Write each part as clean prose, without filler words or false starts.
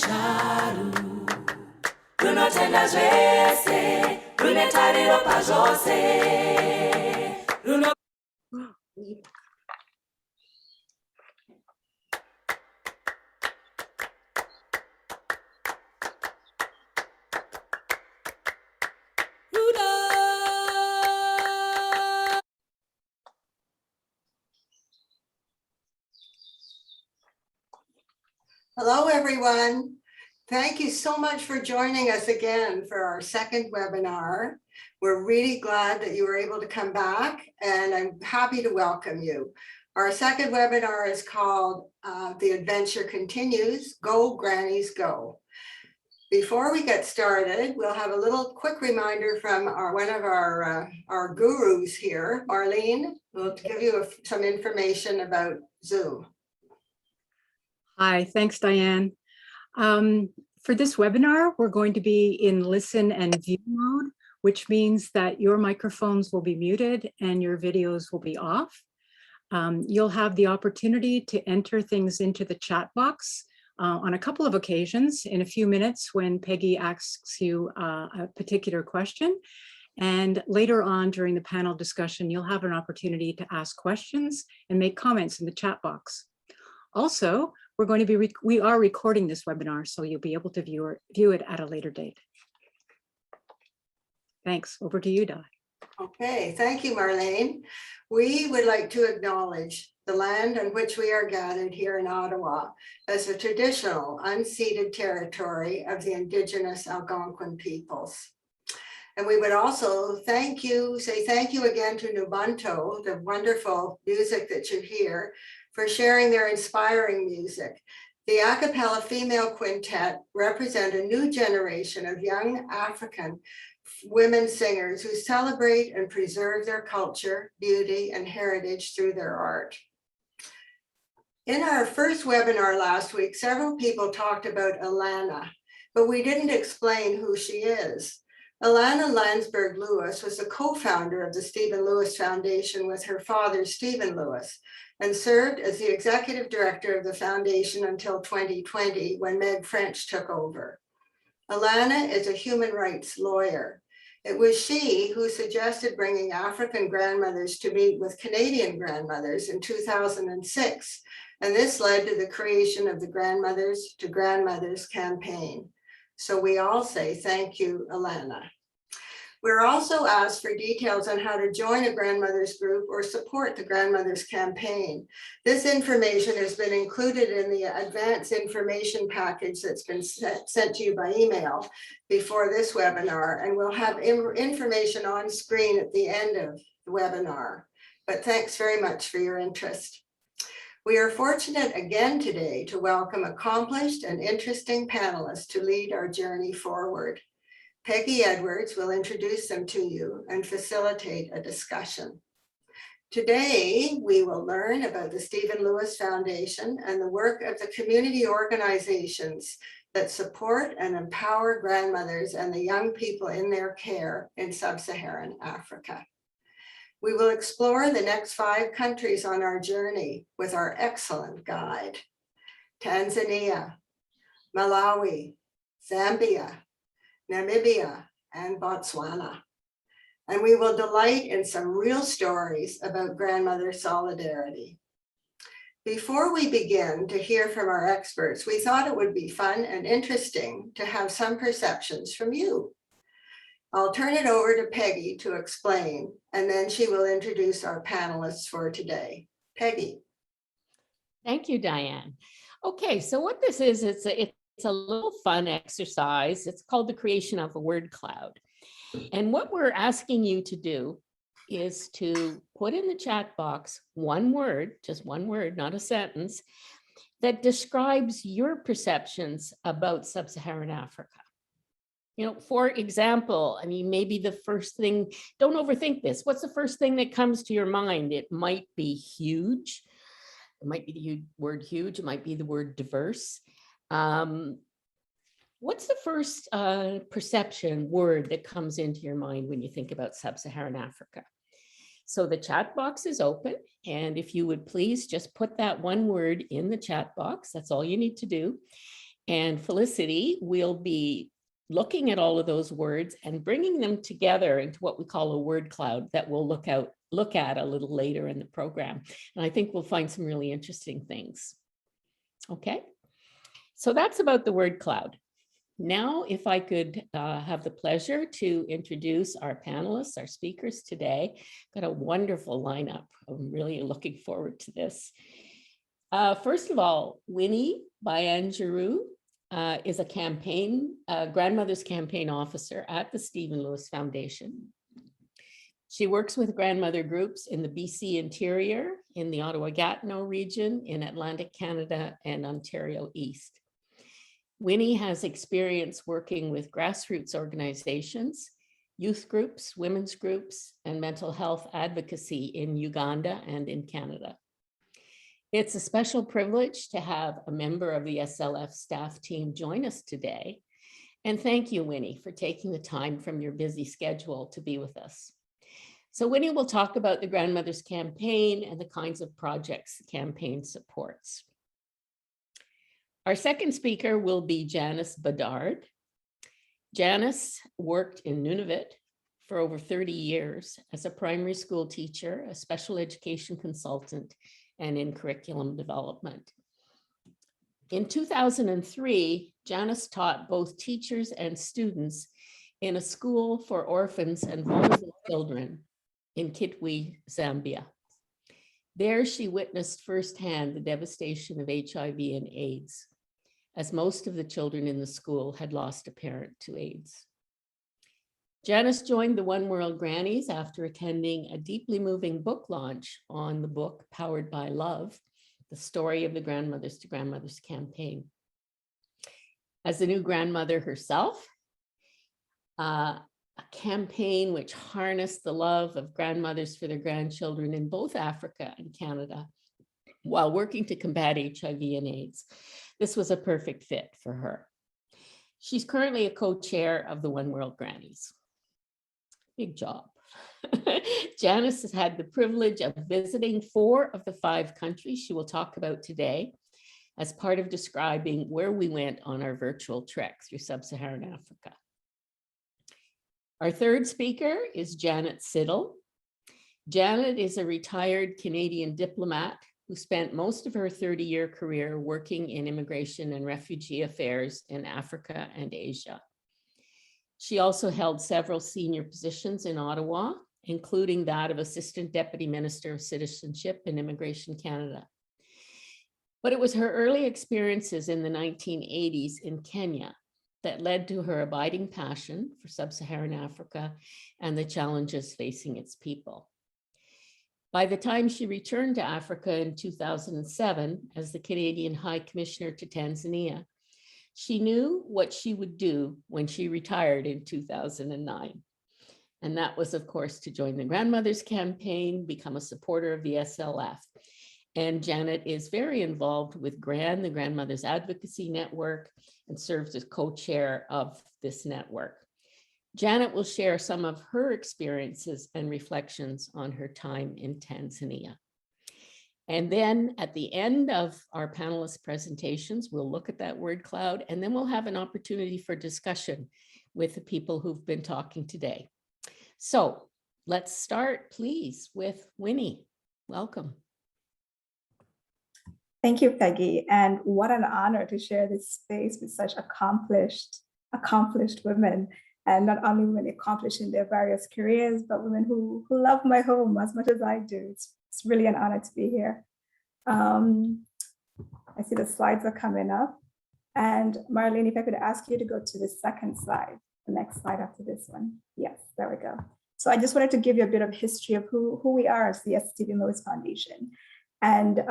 sharu runotenda zvese rune tariro pazvose Hello, everyone. Thank you so much for joining us again for our second webinar. We're really glad that you were able to come back, and I'm happy to welcome you. Our second webinar is called The Adventure Continues, Go Grannies Go. Before we get started, we'll have a little quick reminder from one of our gurus here, Marlene, will give you some information about Zoom. Hi, thanks, Diane. For this webinar, we're going to be in listen and view mode, which means that your microphones will be muted and your videos will be off. You'll have the opportunity to enter things into the chat box on a couple of occasions in a few minutes when Peggy asks you a particular question. And later on during the panel discussion, you'll have an opportunity to ask questions and make comments in the chat box. Also, we are recording this webinar, so you'll be able to view it at a later date. Thanks. Over to you, Di. Okay, thank you, Marlene. We would like to acknowledge the land on which we are gathered here in Ottawa as a traditional unceded territory of the Indigenous Algonquin peoples. And we would also say thank you again to Nubanto, the wonderful music that you hear, for sharing their inspiring music. The a cappella female quintet represent a new generation of young African women singers who celebrate and preserve their culture, beauty, and heritage through their art. In our first webinar last week, several people talked about Alana, but we didn't explain who she is. Alana Landsberg Lewis was the co-founder of the Stephen Lewis Foundation with her father, Stephen Lewis, and served as the executive director of the foundation until 2020, when Meg French took over. Alana is a human rights lawyer. It was she who suggested bringing African grandmothers to meet with Canadian grandmothers in 2006, and this led to the creation of the Grandmothers to Grandmothers campaign. So we all say thank you, Alana. We're also asked for details on how to join a grandmothers group or support the grandmothers campaign. This information has been included in the advance information package that's been sent to you by email before this webinar, and we'll have information on screen at the end of the webinar. But thanks very much for your interest. We are fortunate again today to welcome accomplished and interesting panelists to lead our journey forward. Peggy Edwards will introduce them to you and facilitate a discussion. Today, we will learn about the Stephen Lewis Foundation and the work of the community organizations that support and empower grandmothers and the young people in their care in sub-Saharan Africa. We will explore the next 5 countries on our journey with our excellent guide: Tanzania, Malawi, Zambia, Namibia, and Botswana. And we will delight in some real stories about grandmother solidarity. Before we begin to hear from our experts, we thought it would be fun and interesting to have some perceptions from you. I'll turn it over to Peggy to explain, and then she will introduce our panelists for today. Peggy. Thank you, Diane. Okay, so what this is, it's a little fun exercise. It's called the creation of a word cloud. And what we're asking you to do is to put in the chat box one word, just one word, not a sentence, that describes your perceptions about sub-Saharan Africa. You know, for example, I mean, maybe the first thing, don't overthink this. What's the first thing that comes to your mind? It might be huge. It might be the word huge. It might be the word diverse. What's the first perception word that comes into your mind when you think about sub-Saharan Africa? So the chat box is open, and if you would please just put that one word in the chat box, that's all you need to do. And Felicity will be looking at all of those words and bringing them together into what we call a word cloud that we'll look at a little later in the program. And I think we'll find some really interesting things. Okay, so that's about the word cloud. Now, if I could have the pleasure to introduce our panelists, our speakers today. Got a wonderful lineup. I'm really looking forward to this. First of all, Winnie Bayanjuru is a grandmother's campaign officer at the Stephen Lewis Foundation. She works with grandmother groups in the BC interior, in the Ottawa-Gatineau region, in Atlantic Canada, and Ontario East. Winnie has experience working with grassroots organizations, youth groups, women's groups, and mental health advocacy in Uganda and in Canada. It's a special privilege to have a member of the SLF staff team join us today. And thank you, Winnie, for taking the time from your busy schedule to be with us. So Winnie will talk about the Grandmothers Campaign and the kinds of projects the campaign supports. Our second speaker will be Janice Bedard. Janice worked in Nunavut for over 30 years as a primary school teacher, a special education consultant, and in curriculum development. In 2003, Janice taught both teachers and students in a school for orphans and vulnerable children in Kitwe, Zambia. There, she witnessed firsthand the devastation of HIV and AIDS, as most of the children in the school had lost a parent to AIDS. Janice joined the One World Grannies after attending a deeply moving book launch on the book Powered by Love, the story of the Grandmothers to Grandmothers campaign. As a new grandmother herself, a campaign which harnessed the love of grandmothers for their grandchildren in both Africa and Canada while working to combat HIV and AIDS. This was a perfect fit for her. She's currently a co-chair of the One World Grannies. Big job. Janice has had the privilege of visiting 4 of the 5 countries she will talk about today as part of describing where we went on our virtual trek through sub-Saharan Africa. Our third speaker is Janet Siddle. Janet is a retired Canadian diplomat who spent most of her 30-year career working in immigration and refugee affairs in Africa and Asia. She also held several senior positions in Ottawa, including that of Assistant Deputy Minister of Citizenship and Immigration Canada. But it was her early experiences in the 1980s in Kenya that led to her abiding passion for sub-Saharan Africa and the challenges facing its people. By the time she returned to Africa in 2007 as the Canadian High Commissioner to Tanzania, she knew what she would do when she retired in 2009. And that was, of course, to join the Grandmothers Campaign, become a supporter of the SLF. And Janet is very involved with GRAN, the Grandmothers Advocacy Network, and serves as co-chair of this network. Janet will share some of her experiences and reflections on her time in Tanzania. And then at the end of our panelists' presentations, we'll look at that word cloud, and then we'll have an opportunity for discussion with the people who've been talking today. So let's start, please, with Winnie. Welcome. Thank you, Peggy. And what an honor to share this space with such accomplished women. And not only women accomplished in their various careers, but women who love my home as much as I do. It's really an honor to be here. I see the slides are coming up. And Marlene, if I could ask you to go to the second slide, the next slide after this one. Yes, there we go. So I just wanted to give you a bit of history of who we are as the Stephen Lewis Foundation. And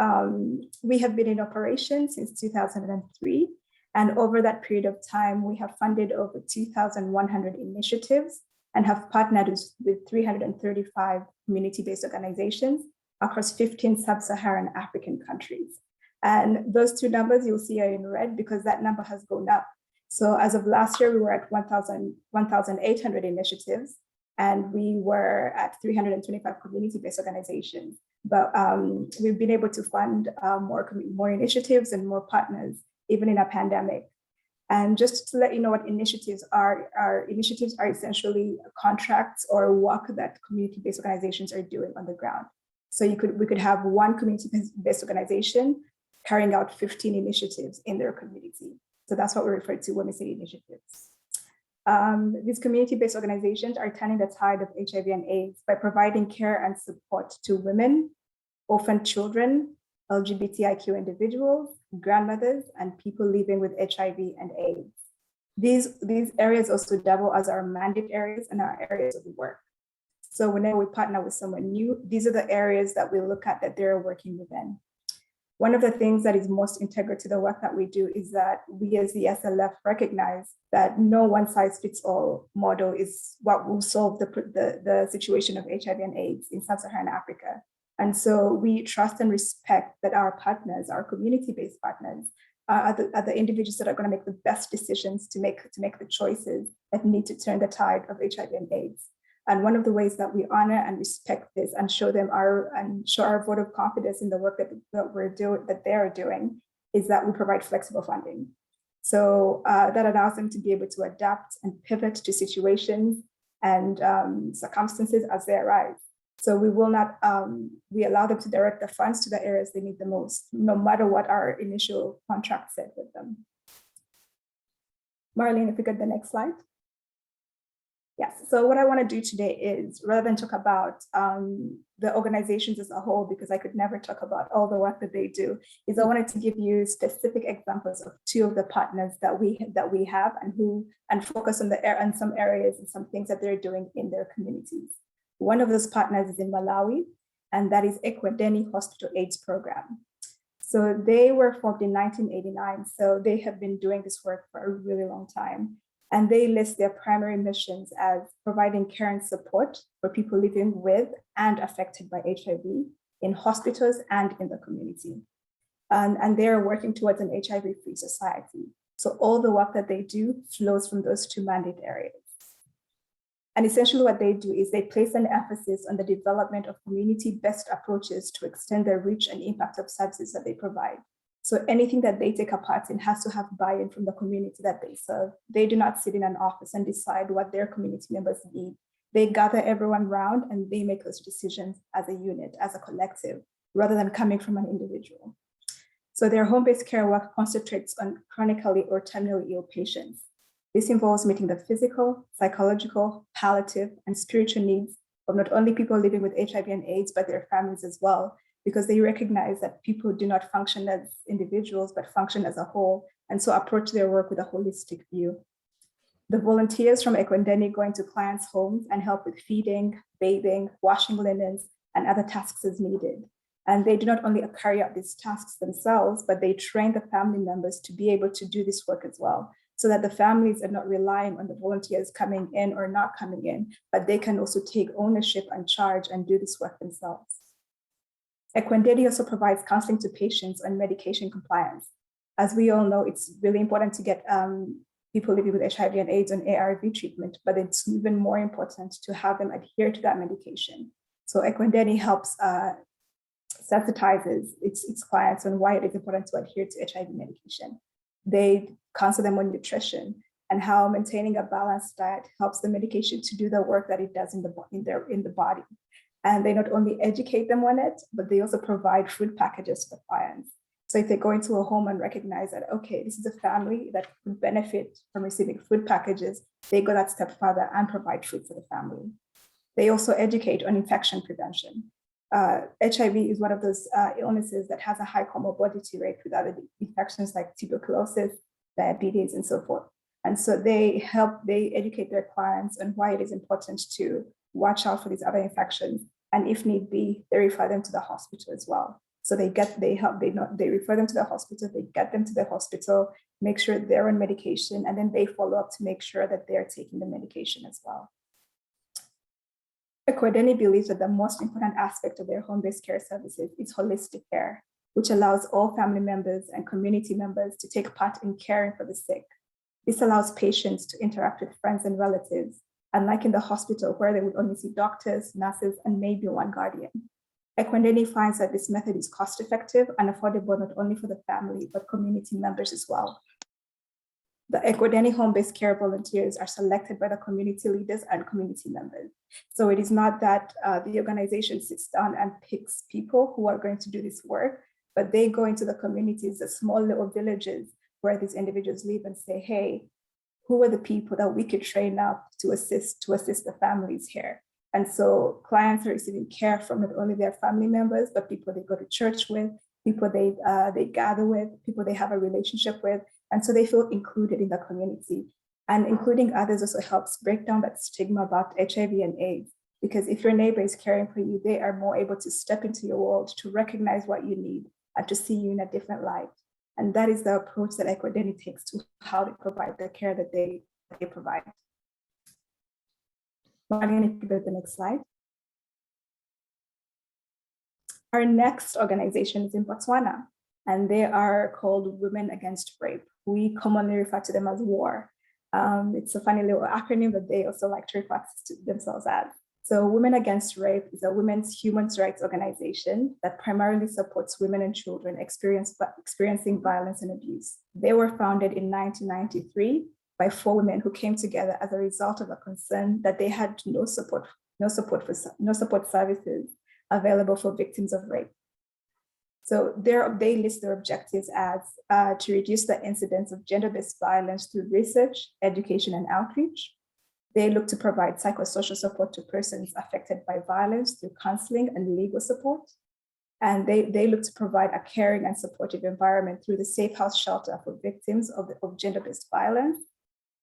we have been in operation since 2003. And over that period of time, we have funded over 2,100 initiatives and have partnered with 335 community-based organizations across 15 sub-Saharan African countries. And those 2 numbers you'll see are in red because that number has gone up. So as of last year, we were at 1,800 initiatives, and we were at 325 community-based organizations. But we've been able to fund more initiatives and more partners, even in a pandemic. And just to let you know what initiatives are, our initiatives are essentially contracts or work that community-based organizations are doing on the ground. So we could have one community-based organization carrying out 15 initiatives in their community. So that's what we refer to when we say initiatives. These community-based organizations are turning the tide of HIV and AIDS by providing care and support to women, orphaned children, LGBTIQ individuals, grandmothers, and people living with HIV and AIDS. These areas also double as our mandate areas and our areas of work. So whenever we partner with someone new, these are the areas that we look at that they're working within. One of the things that is most integral to the work that we do is that we as the SLF recognize that no one-size-fits-all model is what will solve the situation of HIV and AIDS in sub-Saharan Africa. And so we trust and respect that our partners, our community-based partners, are the individuals that are going to make the best decisions to make the choices that need to turn the tide of HIV and AIDS. And one of the ways that we honor and respect this and show our vote of confidence in the work that they are doing is that we provide flexible funding. So that allows them to be able to adapt and pivot to situations and circumstances as they arise. So we will not, we allow them to direct the funds to the areas they need the most, no matter what our initial contract said with them. Marlene, if we get the next slide. Yes, so what I want to do today is, rather than talk about the organizations as a whole, because I could never talk about all the work that they do, is I wanted to give you specific examples of two of the partners that we have and focus on some areas and some things that they're doing in their communities. One of those partners is in Malawi, and that is Ekwedeni Hospital AIDS Program. So they were formed in 1989, so they have been doing this work for a really long time. And they list their primary missions as providing care and support for people living with and affected by HIV in hospitals and in the community. And they are working towards an HIV-free society. So all the work that they do flows from those two mandate areas. And essentially what they do is they place an emphasis on the development of community-best approaches to extend the reach and impact of services that they provide. So anything that they take a part in has to have buy-in from the community that they serve. They do not sit in an office and decide what their community members need. They gather everyone around and they make those decisions as a unit, as a collective, rather than coming from an individual. So their home-based care work concentrates on chronically or terminally ill patients. This involves meeting the physical, psychological, palliative, and spiritual needs of not only people living with HIV and AIDS, but their families as well, because they recognize that people do not function as individuals, but function as a whole, and so approach their work with a holistic view. The volunteers from Ekwedeni go into clients' homes and help with feeding, bathing, washing linens, and other tasks as needed. And they do not only carry out these tasks themselves, but they train the family members to be able to do this work as well, so that the families are not relying on the volunteers coming in or not coming in, but they can also take ownership and charge and do this work themselves. Ekwedeni also provides counseling to patients on medication compliance. As we all know, it's really important to get people living with HIV and AIDS on ARV treatment, but it's even more important to have them adhere to that medication. So Ekwedeni helps sensitizes its clients on why it is important to adhere to HIV medication. They counsel them on nutrition and how maintaining a balanced diet helps the medication to do the work that it does in the body. And they not only educate them on it, but they also provide food packages for clients. So if they go into a home and recognize that, okay, this is a family that could benefit from receiving food packages, they go that step further and provide food for the family. They also educate on infection prevention. HIV is one of those illnesses that has a high comorbidity rate with other infections like tuberculosis, diabetes, and so forth. And so they educate their clients on why it is important to watch out for these other infections. And if need be, they refer them to the hospital as well. So they refer them to the hospital, they get them to the hospital, make sure they're on medication, and then they follow up to make sure that they're taking the medication as well. Ekwedeni believes that the most important aspect of their home-based care services is holistic care, which allows all family members and community members to take part in caring for the sick. This allows patients to interact with friends and relatives, unlike in the hospital where they would only see doctors, nurses, and maybe one guardian. Ekwedeni finds that this method is cost-effective and affordable not only for the family, but community members as well. The Equideni home-based care volunteers are selected by the community leaders and community members. So it is not that the organization sits down and picks people who are going to do this work, but they go into the communities, the small little villages where these individuals live and say, hey, who are the people that we could train up to assist the families here? And so clients are receiving care from not only their family members, but people they go to church with, people they gather with, people they have a relationship with. And so they feel included in the community. And including others also helps break down that stigma about HIV and AIDS. Because if your neighbor is caring for you, they are more able to step into your world, to recognize what you need, and to see you in a different light. And that is the approach that Equideni takes to how they provide the care that they provide. Marlene, if you go to the next slide. Our next organization is in Botswana, and they are called Women Against Rape. We commonly refer to them as WAR. It's a funny little acronym that they also like to refer to themselves as. So Women Against Rape is a women's human rights organization that primarily supports women and children experiencing violence and abuse. They were founded in 1993 by 4 women who came together as a result of a concern that they had no support services available for victims of rape. So they list their objectives as to reduce the incidence of gender-based violence through research, education, and outreach. They look to provide psychosocial support to persons affected by violence through counseling and legal support. And they look to provide a caring and supportive environment through the Safe House Shelter for victims of gender-based violence.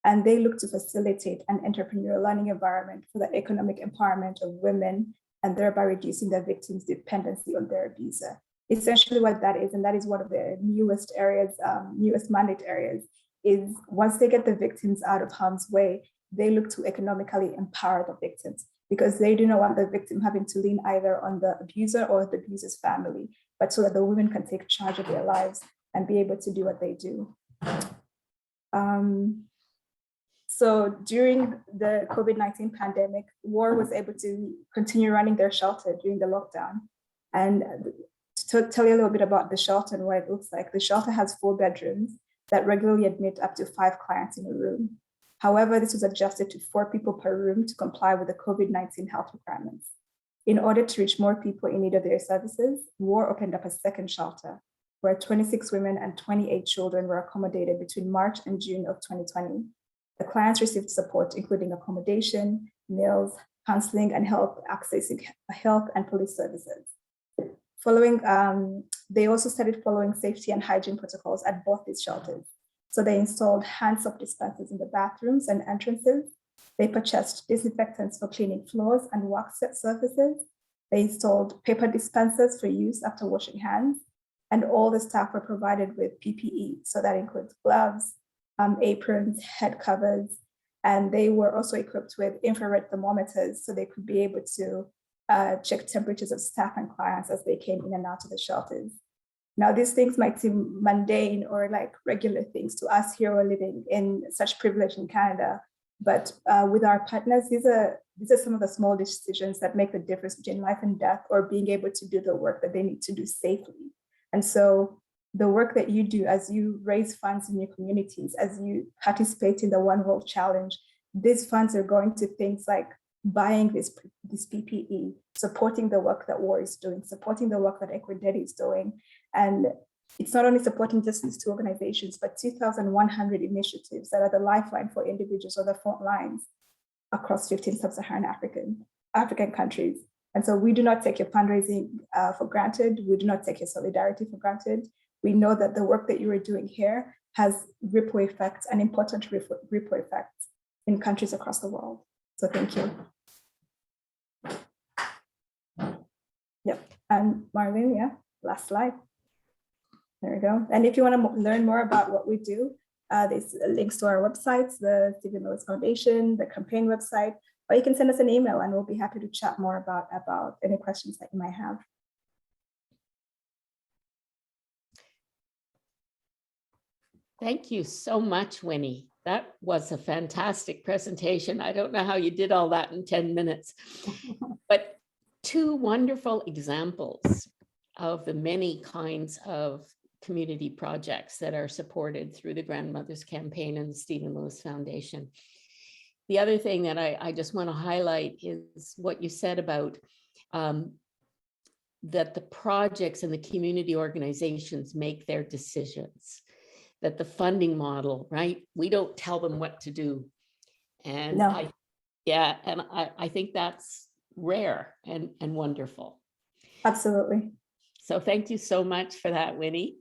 And they look to facilitate an entrepreneurial learning environment for the economic empowerment of women, and thereby reducing their victims' dependency on their abuser. Essentially what that is, and that is one of the newest areas, newest mandate areas, is once they get the victims out of harm's way, they look to economically empower the victims, because they do not want the victim having to lean either on the abuser or the abuser's family, but so that the women can take charge of their lives and be able to do what they do. So during the COVID-19 pandemic, WAR was able to continue running their shelter during the lockdown. And to tell you a little bit about the shelter and what it looks like, the shelter has 4 bedrooms that regularly admit up to 5 clients in a room. However, this was adjusted to 4 people per room to comply with the COVID-19 health requirements. In order to reach more people in need of their services, WAR opened up a second shelter, where 26 women and 28 children were accommodated between March and June of 2020. The clients received support, including accommodation, meals, counseling, and help accessing health and police services. They also started following safety and hygiene protocols at both these shelters. So they installed hand soap dispensers in the bathrooms and entrances. They purchased disinfectants for cleaning floors and wax surfaces. They installed paper dispensers for use after washing hands. And all the staff were provided with PPE. So that includes gloves, aprons, head covers, and they were also equipped with infrared thermometers so they could be able to check temperatures of staff and clients as they came in and out of the shelters. Now, these things might seem mundane or like regular things to us here who are living in such privilege in Canada, but with our partners, these are some of the small decisions that make the difference between life and death, or being able to do the work that they need to do safely. And so the work that you do as you raise funds in your communities, as you participate in the One World Challenge, these funds are going to things like buying this PPE, supporting the work that WAR is doing, supporting the work that Equideni is doing. And it's not only supporting just these 2 organizations, but 2,100 initiatives that are the lifeline for individuals on the front lines across 15 sub-Saharan African countries. And so we do not take your fundraising for granted. We do not take your solidarity for granted. We know that the work that you are doing here has ripple effects, and important ripple effects in countries across the world. So thank you. Yep, and Marlene, yeah, last slide. There we go. And if you want to learn more about what we do, there's links to our websites, the Stephen Lewis Foundation, the campaign website, or you can send us an email and we'll be happy to chat more about any questions that you might have. Thank you so much, Winnie. That was a fantastic presentation. I don't know how you did all that in 10 minutes, but 2 wonderful examples of the many kinds of community projects that are supported through the Grandmothers Campaign and the Stephen Lewis Foundation. The other thing that I just want to highlight is what you said about that the projects and the community organizations make their decisions, that the funding model, right? We don't tell them what to do. And No. I think that's rare and wonderful. Absolutely. So thank you so much for that, Winnie.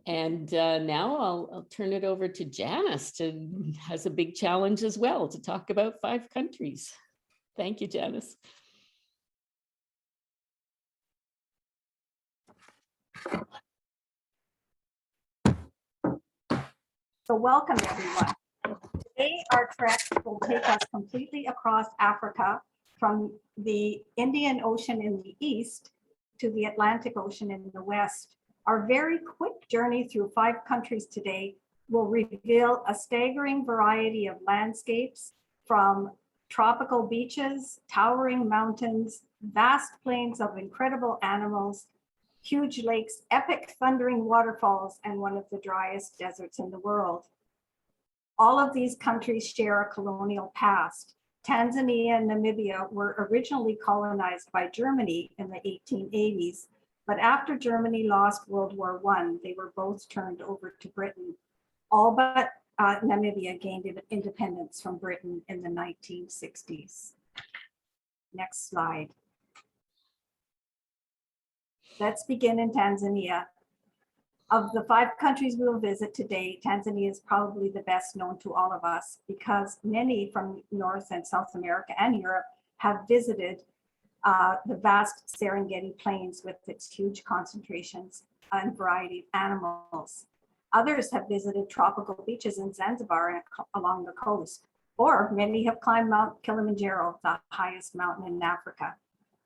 And now I'll turn it over to Janice, who has a big challenge as well to talk about 5 countries. Thank you, Janice. So welcome, everyone. Today, our trek will take us completely across Africa from the Indian Ocean in the east to the Atlantic Ocean in the west. Our very quick journey through 5 countries today will reveal a staggering variety of landscapes, from tropical beaches, towering mountains, vast plains of incredible animals, huge lakes, epic thundering waterfalls, and one of the driest deserts in the world. All of these countries share a colonial past. Tanzania and Namibia were originally colonized by Germany in the 1880s, but after Germany lost World War I, they were both turned over to Britain. All but Namibia gained independence from Britain in the 1960s. Next slide. Let's begin in Tanzania. Of the 5 countries we will visit today, Tanzania is probably the best known to all of us because many from North and South America and Europe have visited the vast Serengeti Plains with its huge concentrations and variety of animals. Others have visited tropical beaches in Zanzibar and along the coast, or many have climbed Mount Kilimanjaro, the highest mountain in Africa.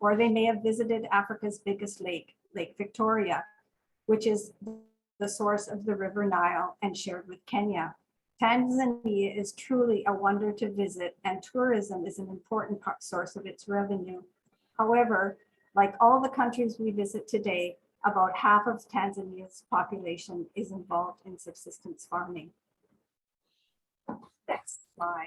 Or they may have visited Africa's biggest lake, Lake Victoria, which is the source of the River Nile and shared with Kenya. Tanzania is truly a wonder to visit, and tourism is an important source of its revenue. However, like all the countries we visit today, about half of Tanzania's population is involved in subsistence farming. Next slide.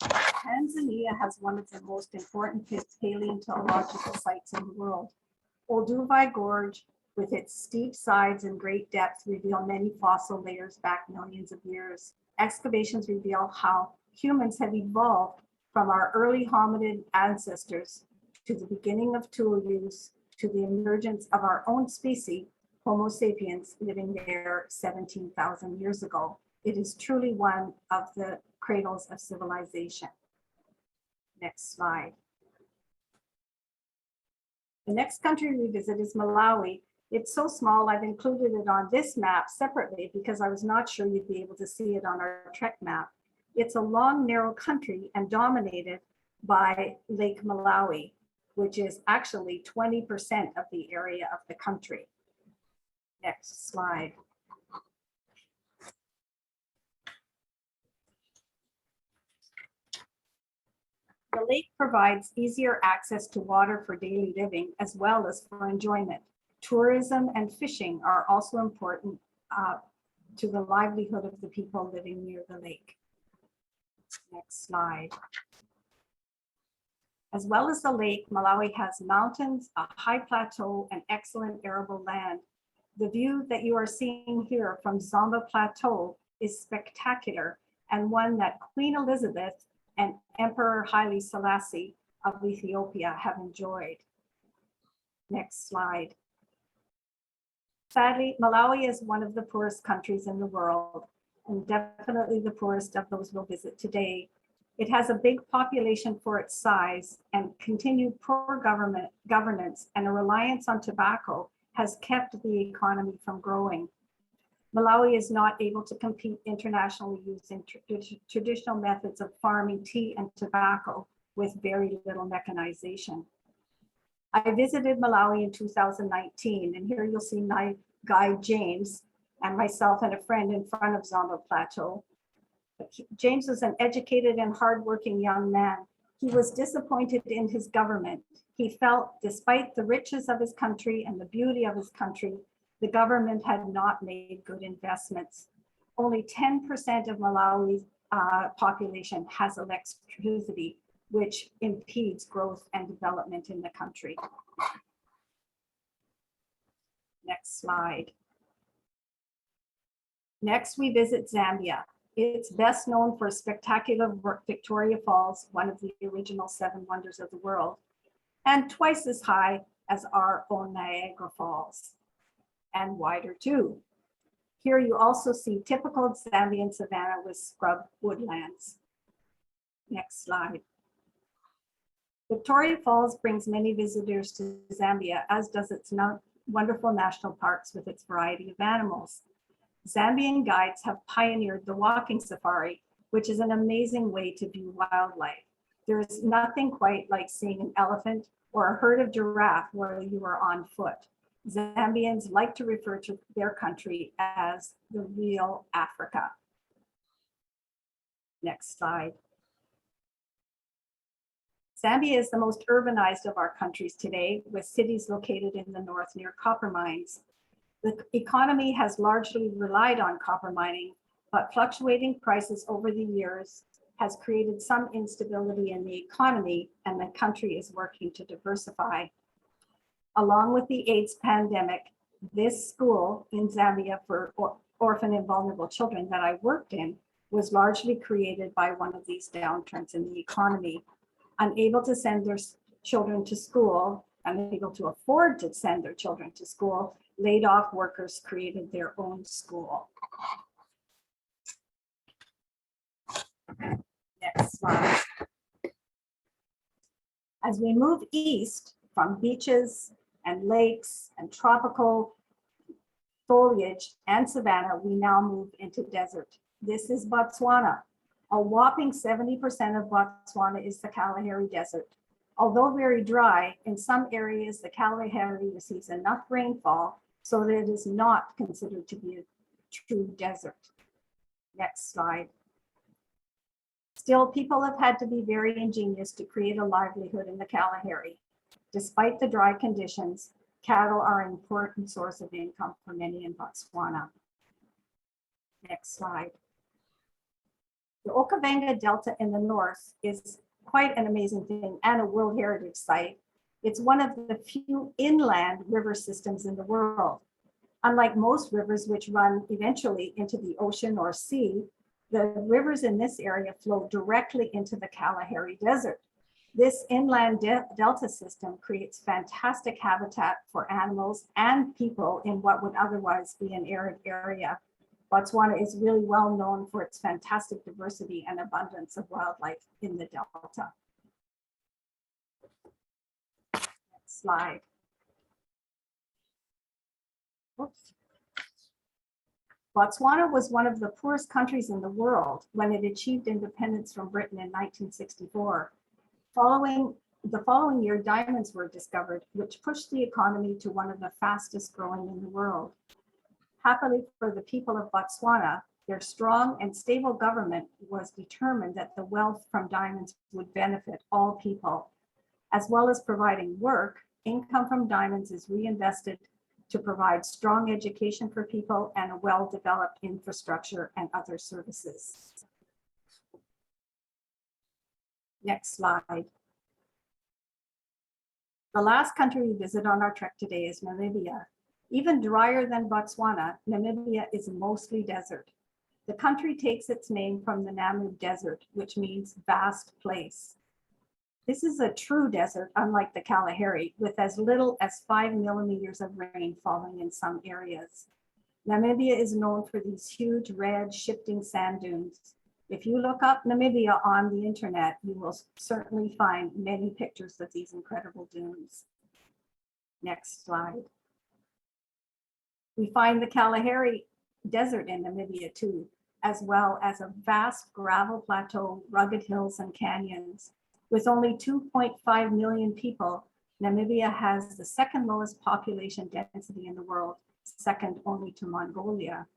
Tanzania has one of the most important paleontological sites in the world. Olduvai Gorge, with its steep sides and great depth, reveal many fossil layers back millions of years. Excavations reveal how humans have evolved from our early hominid ancestors to the beginning of tool use, to the emergence of our own species, Homo sapiens, living there 17,000 years ago. It is truly one of the cradles of civilization. Next slide. The next country we visit is Malawi. It's so small, I've included it on this map separately because I was not sure you'd be able to see it on our trek map. It's a long, narrow country and dominated by Lake Malawi, which is actually 20% of the area of the country. Next slide. The lake provides easier access to water for daily living as well as for enjoyment. Tourism and fishing are also important to the livelihood of the people living near the lake. Next slide. As well as the lake, Malawi has mountains, a high plateau, and excellent arable land. The view that you are seeing here from Zomba Plateau is spectacular, and one that Queen Elizabeth and Emperor Haile Selassie of Ethiopia have enjoyed. Next slide. Sadly, Malawi is one of the poorest countries in the world, and definitely the poorest of those we'll visit today. It has a big population for its size, and continued poor governance and a reliance on tobacco has kept the economy from growing. Malawi is not able to compete internationally using traditional methods of farming tea and tobacco with very little mechanization. I visited Malawi in 2019, and here you'll see my guide James and myself and a friend in front of Zomba Plateau. James was an educated and hardworking young man He was disappointed in his government. He felt despite the riches of his country and the beauty of his country, the government had not made good investments. Only 10% of Malawi's population has electricity, which impedes growth and development in the country. Next slide. Next, we visit Zambia. It's best known for spectacular Victoria Falls, one of the original 7 wonders of the world, and twice as high as our own Niagara Falls, and wider too. Here you also see typical Zambian savanna with scrub woodlands. Next slide. Victoria Falls brings many visitors to Zambia, as does its wonderful national parks with its variety of animals. Zambian guides have pioneered the walking safari, which is an amazing way to view wildlife. There is nothing quite like seeing an elephant or a herd of giraffe where you are on foot. Zambians like to refer to their country as the real Africa. Next slide. Zambia is the most urbanized of our countries today, with cities located in the north near copper mines. The economy has largely relied on copper mining, but fluctuating prices over the years has created some instability in the economy, and the country is working to diversify. Along with the AIDS pandemic, this school in Zambia for orphan and vulnerable children that I worked in was largely created by one of these downturns in the economy. Unable to send their children to school, unable to afford to send their children to school, laid off workers created their own school. Next slide. As we move east from beaches and lakes and tropical foliage and savanna, we now move into desert. This is Botswana. A whopping 70% of Botswana is the Kalahari Desert. Although very dry, in some areas the Kalahari receives enough rainfall so that it is not considered to be a true desert. Next slide. Still, people have had to be very ingenious to create a livelihood in the Kalahari. Despite the dry conditions, cattle are an important source of income for many in Botswana. Next slide. The Okavango Delta in the north is quite an amazing thing and a World Heritage Site. It's one of the few inland river systems in the world. Unlike most rivers which run eventually into the ocean or sea, the rivers in this area flow directly into the Kalahari Desert. This inland delta system creates fantastic habitat for animals and people in what would otherwise be an arid area. Botswana is really well known for its fantastic diversity and abundance of wildlife in the delta. Next slide. Oops. Botswana was one of the poorest countries in the world when it achieved independence from Britain in 1964. The following year, diamonds were discovered, which pushed the economy to one of the fastest growing in the world. Happily for the people of Botswana, their strong and stable government was determined that the wealth from diamonds would benefit all people. As well as providing work, income from diamonds is reinvested to provide strong education for people and a well-developed infrastructure and other services. Next slide. The last country we visit on our trek today is Namibia. Even drier than Botswana, Namibia is mostly desert. The country takes its name from the Namib Desert, which means vast place. This is a true desert, unlike the Kalahari, with as little as 5 millimeters of rain falling in some areas. Namibia is known for these huge red shifting sand dunes. If you look up Namibia on the internet, you will certainly find many pictures of these incredible dunes. Next slide. We find the Kalahari Desert in Namibia too, as well as a vast gravel plateau, rugged hills and canyons. With only 2.5 million people, Namibia has the second lowest population density in the world, second only to Mongolia.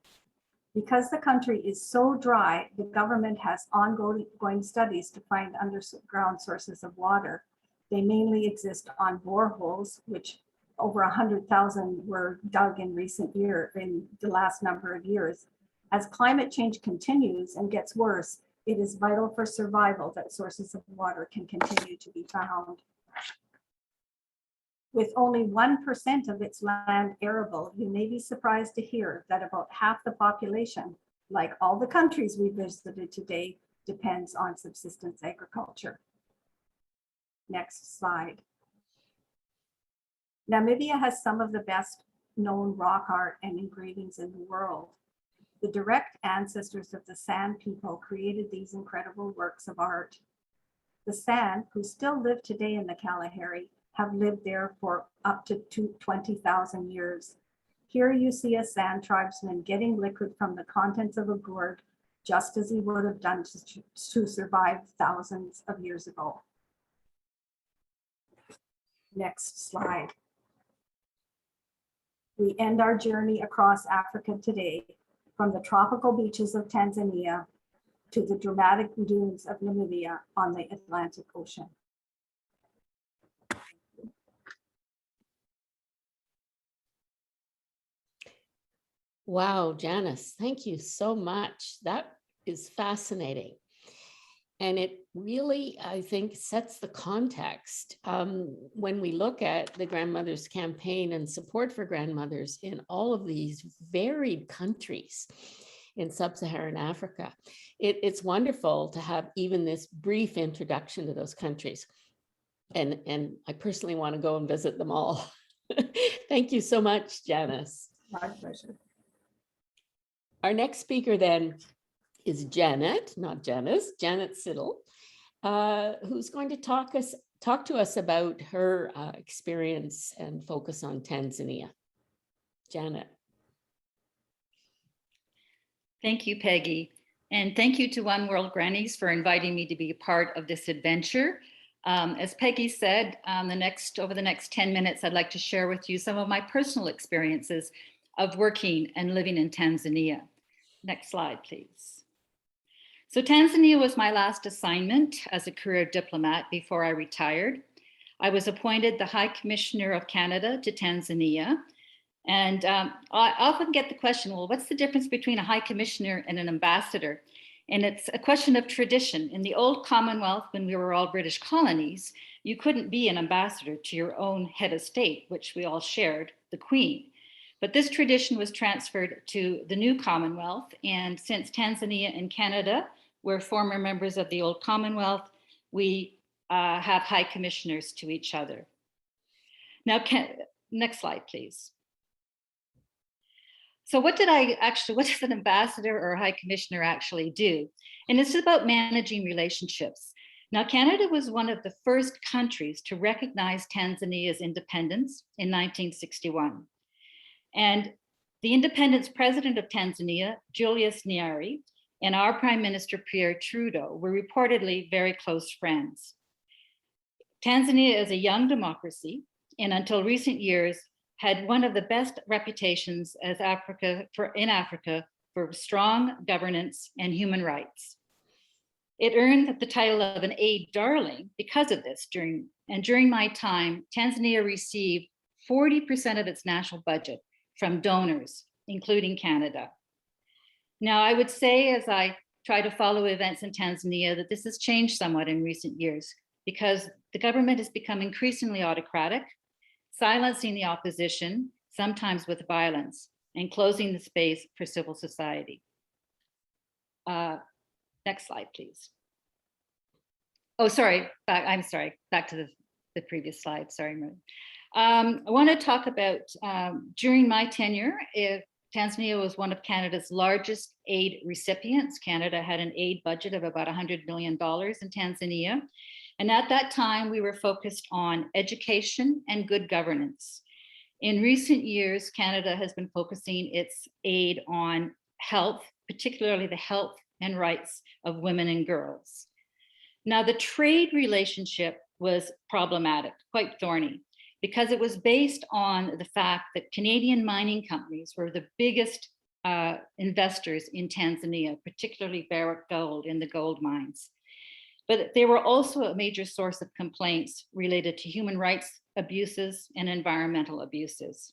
Because the country is so dry, the government has ongoing studies to find underground sources of water. They mainly exist on boreholes, which over 100,000 were dug in in the last number of years. As climate change continues and gets worse, it is vital for survival that sources of water can continue to be found. With only 1% of its land arable, you may be surprised to hear that about half the population, like all the countries we visited today, depends on subsistence agriculture. Next slide. Namibia has some of the best known rock art and engravings in the world. The direct ancestors of the San people created these incredible works of art. The San, who still live today in the Kalahari, have lived there for up to 20,000 years. Here you see a San tribesman getting liquid from the contents of a gourd, just as he would have done to survive thousands of years ago. Next slide. We end our journey across Africa today, from the tropical beaches of Tanzania to the dramatic dunes of Namibia on the Atlantic Ocean. Wow, Janice, thank you so much. That is fascinating. And it really, I think, sets the context when we look at the Grandmothers Campaign and support for grandmothers in all of these varied countries in sub-Saharan Africa. It's wonderful to have even this brief introduction to those countries. And I personally want to go and visit them all. Thank you so much, Janice. My pleasure. Our next speaker then is Janet, not Janice, Janet Siddle, who's going to talk to us about her experience and focus on Tanzania. Janet. Thank you, Peggy. And thank you to One World Grannies for inviting me to be a part of this adventure. As Peggy said, over the next 10 minutes, I'd like to share with you some of my personal experiences of working and living in Tanzania. Next slide, please. So Tanzania was my last assignment as a career diplomat before I retired. I was appointed the High Commissioner of Canada to Tanzania. And I often get the question, well, what's the difference between a High Commissioner and an ambassador? And it's a question of tradition. In the old Commonwealth, when we were all British colonies, you couldn't be an ambassador to your own head of state, which we all shared, the Queen. But this tradition was transferred to the new Commonwealth. And since Tanzania and Canada were former members of the old Commonwealth, we have High Commissioners to each other. Now, next slide, please. So what does an ambassador or a High Commissioner actually do? And it's about managing relationships. Now, Canada was one of the first countries to recognize Tanzania's independence in 1961. And the independence president of Tanzania, Julius Nyerere, and our Prime Minister, Pierre Trudeau, were reportedly very close friends. Tanzania is a young democracy, and until recent years, had one of the best reputations in Africa for strong governance and human rights. It earned the title of an aid darling because of this. During my time, Tanzania received 40% of its national budget from donors, including Canada. Now, I would say, as I try to follow events in Tanzania, that this has changed somewhat in recent years because the government has become increasingly autocratic, silencing the opposition, sometimes with violence, and closing the space for civil society. Next slide, please. Oh, sorry, I'm sorry, back to the previous slide, sorry, Marie. I want to talk about, during my tenure, Tanzania was one of Canada's largest aid recipients. Canada had an aid budget of about $100 million in Tanzania. And at that time, we were focused on education and good governance. In recent years, Canada has been focusing its aid on health, particularly the health and rights of women and girls. Now, the trade relationship was problematic, quite thorny, because it was based on the fact that Canadian mining companies were the biggest investors in Tanzania, particularly Barrick Gold in the gold mines. But they were also a major source of complaints related to human rights abuses and environmental abuses.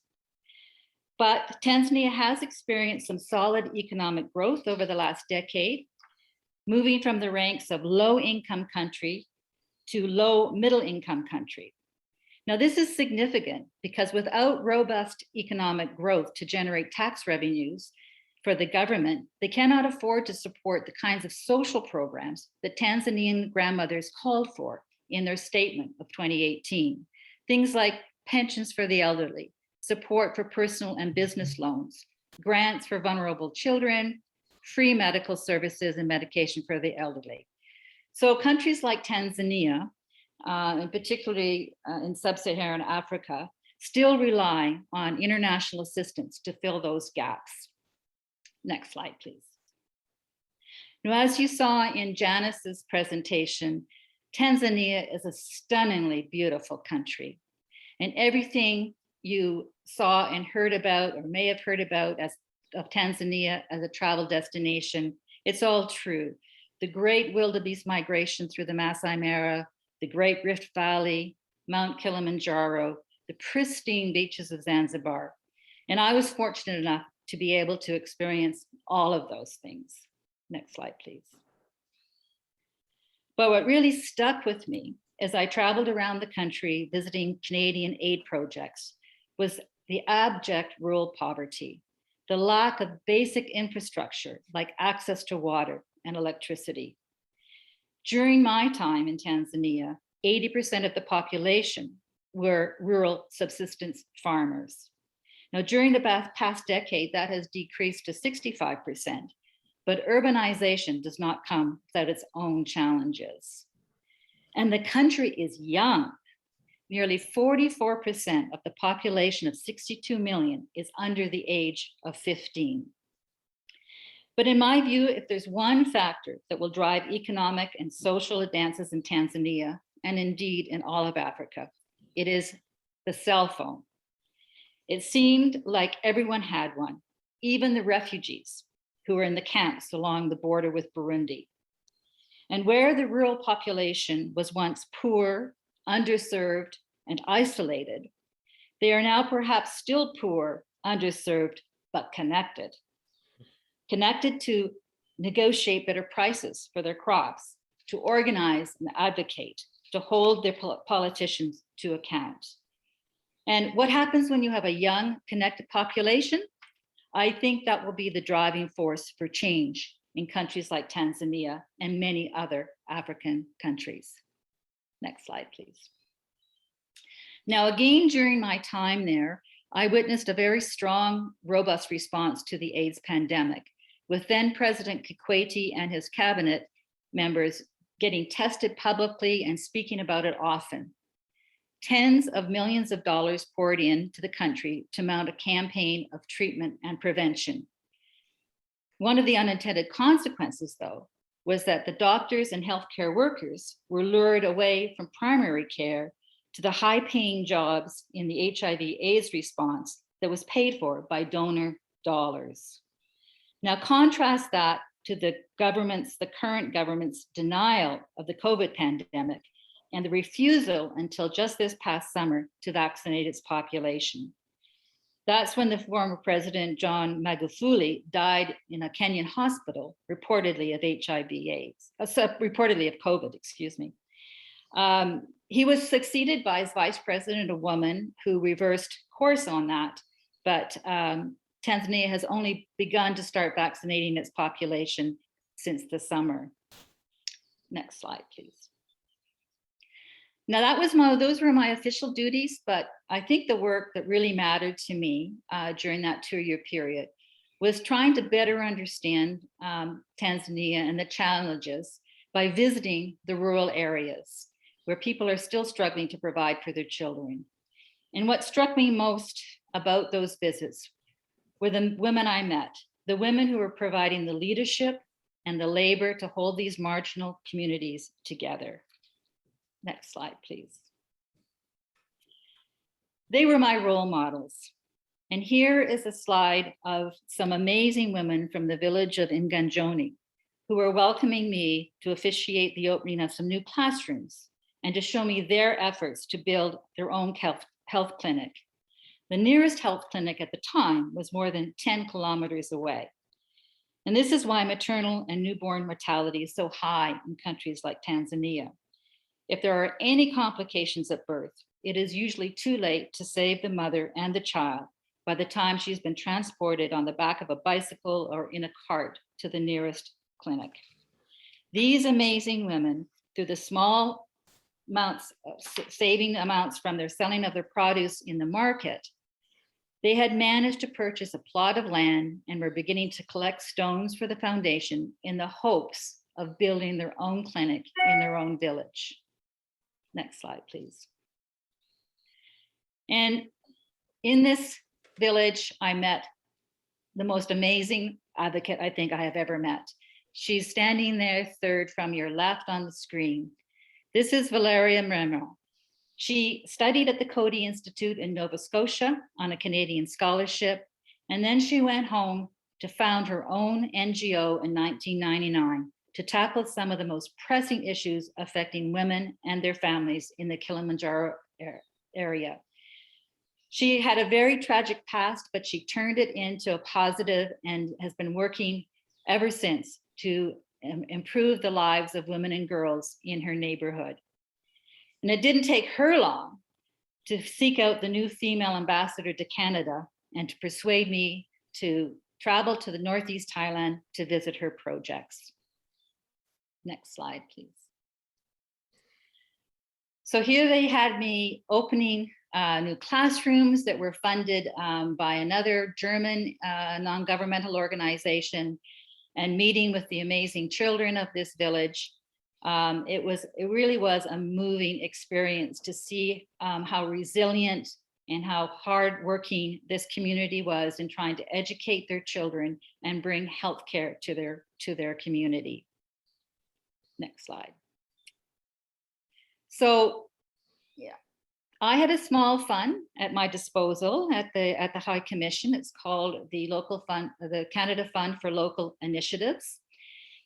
But Tanzania has experienced some solid economic growth over the last decade, moving from the ranks of low-income country to low middle-income country. Now, this is significant because without robust economic growth to generate tax revenues for the government, they cannot afford to support the kinds of social programs that Tanzanian grandmothers called for in their statement of 2018. Things like pensions for the elderly, support for personal and business loans, grants for vulnerable children, free medical services and medication for the elderly. So countries like Tanzania, and particularly in sub-Saharan Africa, still rely on international assistance to fill those gaps. Next slide, please. Now, as you saw in Janice's presentation, Tanzania is a stunningly beautiful country. And everything you saw and heard about, or may have heard about of Tanzania as a travel destination, it's all true. The great wildebeest migration through the Masai Mara, the Great Rift Valley, Mount Kilimanjaro, the pristine beaches of Zanzibar. And I was fortunate enough to be able to experience all of those things. Next slide, please. But what really stuck with me as I traveled around the country visiting Canadian aid projects was the abject rural poverty, the lack of basic infrastructure like access to water and electricity. During my time in Tanzania, 80% of the population were rural subsistence farmers. Now, during the past decade, that has decreased to 65%, but urbanization does not come without its own challenges. And the country is young. Nearly 44% of the population of 62 million is under the age of 15. But in my view, if there's one factor that will drive economic and social advances in Tanzania, and indeed in all of Africa, it is the cell phone. It seemed like everyone had one, even the refugees who were in the camps along the border with Burundi. And where the rural population was once poor, underserved, and isolated, they are now perhaps still poor, underserved, but connected. Connected to negotiate better prices for their crops, to organize and advocate, to hold their politicians to account. And what happens when you have a young, connected population? I think that will be the driving force for change in countries like Tanzania and many other African countries. Next slide, please. Now, again, during my time there, I witnessed a very strong, robust response to the AIDS pandemic, with then President Kikwete and his cabinet members getting tested publicly and speaking about it often. Tens of millions of dollars poured into the country to mount a campaign of treatment and prevention. One of the unintended consequences, though, was that the doctors and healthcare workers were lured away from primary care to the high-paying jobs in the HIV/AIDS response that was paid for by donor dollars. Now, contrast that to the current government's denial of the COVID pandemic and the refusal until just this past summer to vaccinate its population. That's when the former president, John Magufuli, died in a Kenyan hospital, reportedly of HIV/AIDS, reportedly of COVID, excuse me. He was succeeded by his vice president, a woman who reversed course on that, but Tanzania has only begun to start vaccinating its population since the summer. Next slide, please. Now those were my official duties, but I think the work that really mattered to me during that 2-year period was trying to better understand Tanzania and the challenges by visiting the rural areas where people are still struggling to provide for their children. And what struck me most about those visits were the women I met, the women who were providing the leadership and the labor to hold these marginal communities together. Next slide, please. They were my role models. And here is a slide of some amazing women from the village of Nganjoni who are welcoming me to officiate the opening of some new classrooms and to show me their efforts to build their own health clinic. The nearest health clinic at the time was more than 10 kilometers away. And this is why maternal and newborn mortality is so high in countries like Tanzania. If there are any complications at birth, it is usually too late to save the mother and the child by the time she's been transported on the back of a bicycle or in a cart to the nearest clinic. These amazing women, through the small amounts, saving amounts from their selling of their produce in the market, they had managed to purchase a plot of land and were beginning to collect stones for the foundation in the hopes of building their own clinic in their own village. Next slide, please. And in this village, I met the most amazing advocate I think I have ever met. She's standing there third from your left on the screen. This is Valeria Mremo. She studied at the Coady Institute in Nova Scotia on a Canadian scholarship, and then she went home to found her own NGO in 1999 to tackle some of the most pressing issues affecting women and their families in the Kilimanjaro area. She had a very tragic past, but she turned it into a positive and has been working ever since to improve the lives of women and girls in her neighborhood. And it didn't take her long to seek out the new female ambassador to Canada and to persuade me to travel to the Northeast Thailand to visit her projects. Next slide, please. So here they had me opening new classrooms that were funded by another German non-governmental organization and meeting with the amazing children of this village. It really was a moving experience to see how resilient and how hardworking this community was in trying to educate their children and bring healthcare to their community. Next slide. So, yeah, I had a small fund at my disposal at the High Commission. It's called the Local Fund, the Canada Fund for Local Initiatives.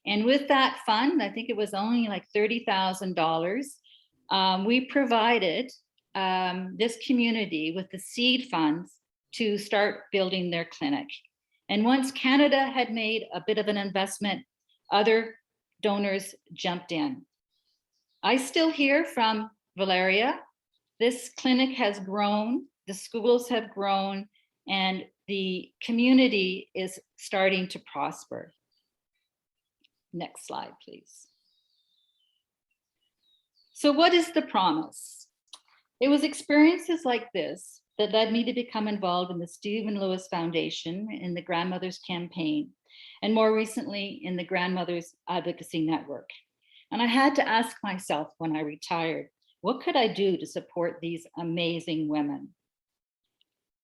And with that fund, I think it was only like $30,000, we provided this community with the seed funds to start building their clinic. And once Canada had made a bit of an investment, other donors jumped in. I still hear from Valeria, this clinic has grown, the schools have grown, and the community is starting to prosper. Next slide, please. So what is the promise? It was experiences like this that led me to become involved in the Stephen Lewis Foundation in the Grandmothers Campaign, and more recently in the Grandmothers Advocacy Network. And I had to ask myself when I retired, what could I do to support these amazing women?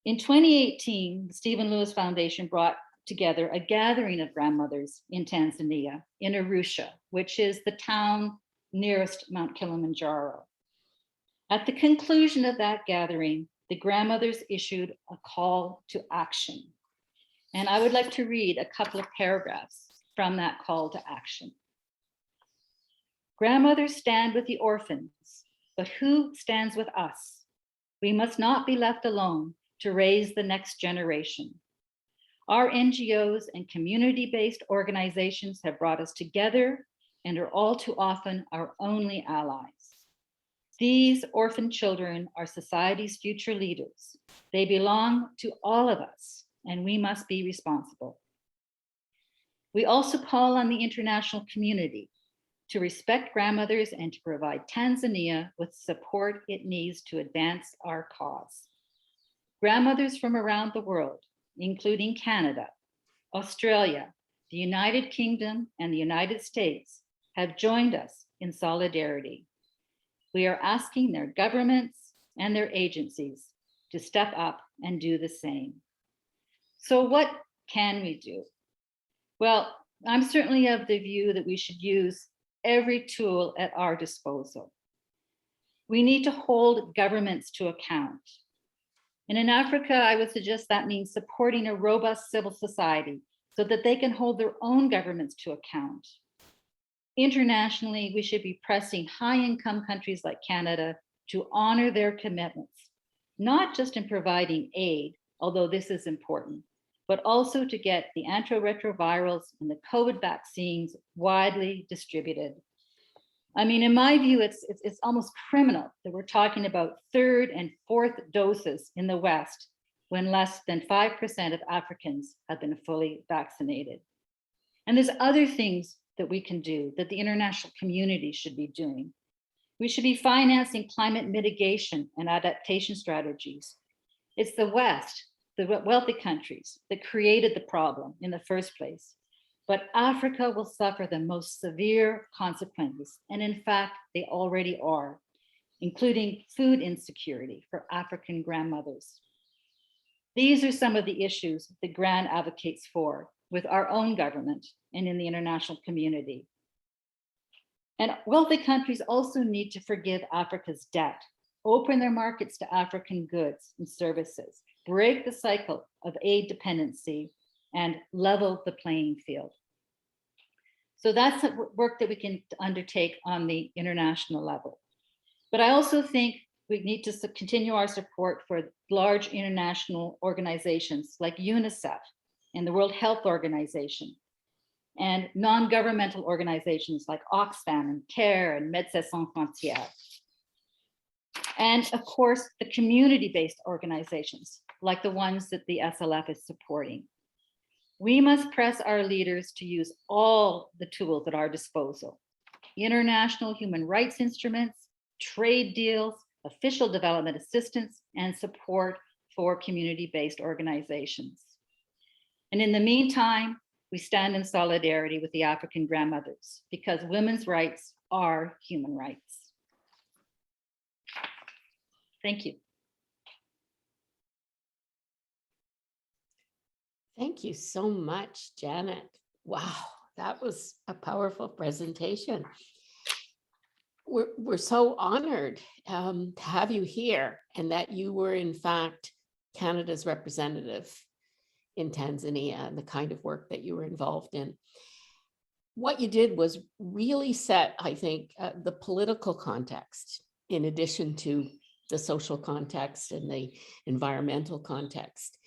In 2018, the Stephen Lewis Foundation brought together a gathering of grandmothers in Tanzania, in Arusha, which is the town nearest Mount Kilimanjaro. At the conclusion of that gathering, the grandmothers issued a call to action. And I would like to read a couple of paragraphs from that call to action. Grandmothers stand with the orphans, but who stands with us? We must not be left alone to raise the next generation. Our NGOs and community-based organizations have brought us together and are all too often our only allies. These orphan children are society's future leaders. They belong to all of us, and we must be responsible. We also call on the international community to respect grandmothers and to provide Tanzania with support it needs to advance our cause. Grandmothers from around the world, including Canada, Australia, the United Kingdom, and the United States, have joined us in solidarity. We are asking their governments and their agencies to step up and do the same. So what can we do? Well, I'm certainly of the view that we should use every tool at our disposal. We need to hold governments to account. And in Africa, I would suggest that means supporting a robust civil society so that they can hold their own governments to account. Internationally, we should be pressing high-income countries like Canada to honor their commitments, not just in providing aid, although this is important, but also to get the antiretrovirals and the COVID vaccines widely distributed. I mean, in my view, it's almost criminal that we're talking about third and fourth doses in the West when less than 5% of Africans have been fully vaccinated. And there's other things that we can do, that the international community should be doing. We should be financing climate mitigation and adaptation strategies. It's the West, the wealthy countries, that created the problem in the first place. But Africa will suffer the most severe consequences. And in fact, they already are, including food insecurity for African grandmothers. These are some of the issues that GRAN advocates for with our own government and in the international community. And wealthy countries also need to forgive Africa's debt, open their markets to African goods and services, break the cycle of aid dependency, and level the playing field. So that's work that we can undertake on the international level. But I also think we need to continue our support for large international organizations like UNICEF and the World Health Organization, and non-governmental organizations like Oxfam and CARE and Médecins Sans Frontières. And of course, the community-based organizations like the ones that the SLF is supporting. We must press our leaders to use all the tools at our disposal: international human rights instruments, trade deals, official development assistance, and support for community-based organizations. And in the meantime, we stand in solidarity with the African grandmothers, because women's rights are human rights. Thank you. Thank you so much, Janet. Wow, that was a powerful presentation. We're so honored to have you here, and that you were in fact Canada's representative in Tanzania and the kind of work that you were involved in. What you did was really set, I think, the political context in addition to the social context and the environmental context.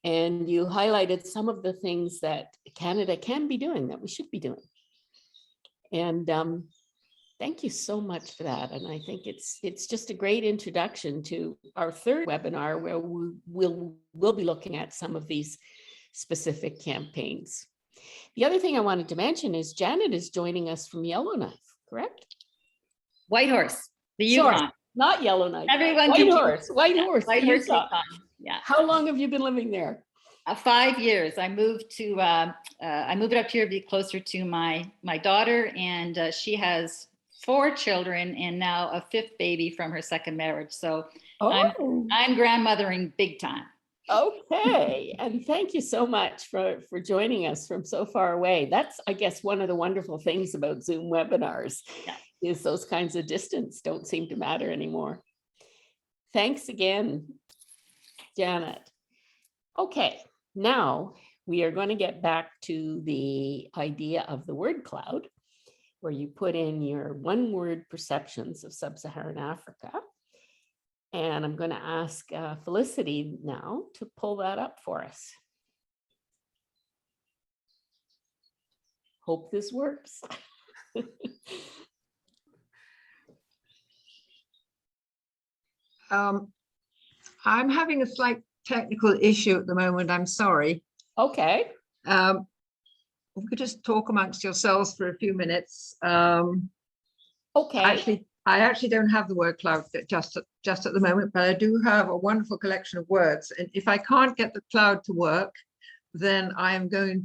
And you highlighted some of the things that Canada can be doing, that we should be doing. And thank you so much for that. And I think it's just a great introduction to our third webinar, where we'll be looking at some of these specific campaigns. The other thing I wanted to mention is Janet is joining us from Yellowknife, correct? Whitehorse, the Sorry, Yukon. not Yellowknife. Everyone Whitehorse, Whitehorse, the Whitehorse, Yukon. Yukon. Yeah. How long have you been living there? 5 years. I moved to I moved up here to be closer to my daughter, and she has 4 children and now a 5th baby from her 2nd marriage. So I'm grandmothering big time. Okay, and thank you so much for joining us from so far away. That's, I guess, one of the wonderful things about Zoom webinars, is those kinds of distance don't seem to matter anymore. Thanks again, Janet. Okay, now we are going to get back to the idea of the word cloud, where you put in your one-word perceptions of sub-Saharan Africa. And I'm going to ask Felicity now to pull that up for us. Hope this works. I'm having a slight technical issue at the moment. I'm sorry. Okay. We could just talk amongst yourselves for a few minutes. Okay. I actually don't have the word cloud just at the moment, but I do have a wonderful collection of words. And if I can't get the cloud to work, then I can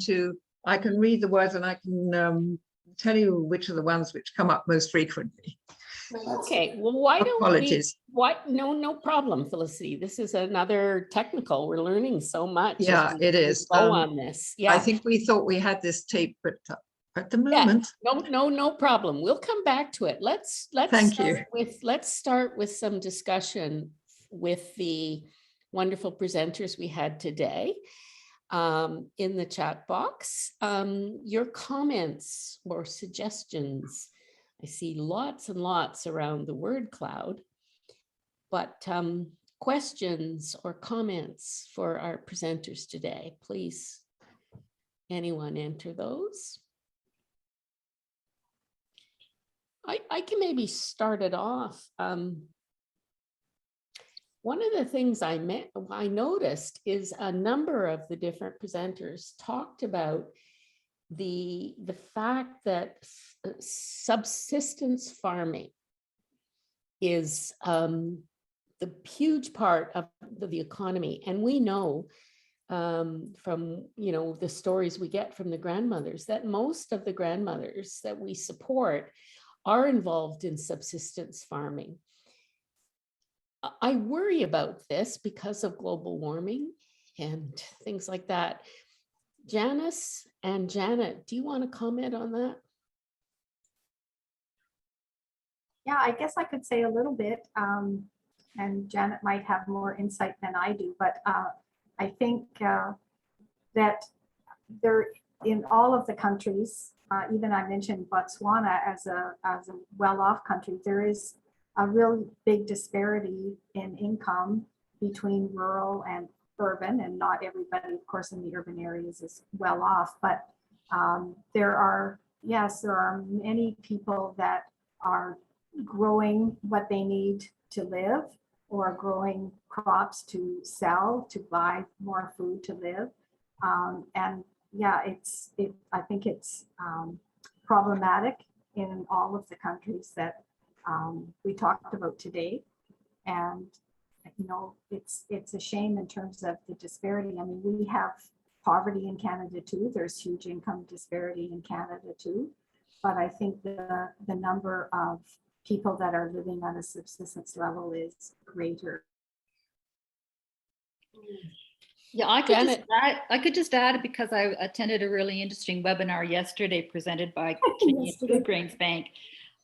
read the words and I can tell you which are the ones which come up most frequently. Okay, well, why don't Apologies. No problem, Felicity. This is another technical. We're learning so much. Yeah, it is. Go on this. Yeah. I think we thought we had this tape, but at the moment. No problem. We'll come back to it. Let's Thank you. start with some discussion with the wonderful presenters we had today in the chat box. Your comments or suggestions, I see lots and lots around the word cloud, but questions or comments for our presenters today, please. Anyone enter those? I can maybe start it off. One of the things I noticed is a number of the different presenters talked about the fact that subsistence farming is the huge part of the economy. And we know from the stories we get from the grandmothers that most of the grandmothers that we support are involved in subsistence farming. I worry about this because of global warming and things like that. Janice and Janet, do you want to comment on that? Yeah, I guess I could say a little bit, and Janet might have more insight than I do, but I think that there, in all of the countries, even I mentioned Botswana as a well-off country, there is a real big disparity in income between rural and urban, and not everybody, of course, in the urban areas is well off, but there are many people that are growing what they need to live, or growing crops to sell, to buy more food to live. And yeah, I think it's problematic in all of the countries that we talked about today. And it's a shame in terms of the disparity. I mean, we have poverty in Canada too. There's huge income disparity in Canada too. But I think the number of people that are living on a subsistence level is greater. Yeah, I could just add because I attended a really interesting webinar yesterday presented by Canadian Food Grains Bank.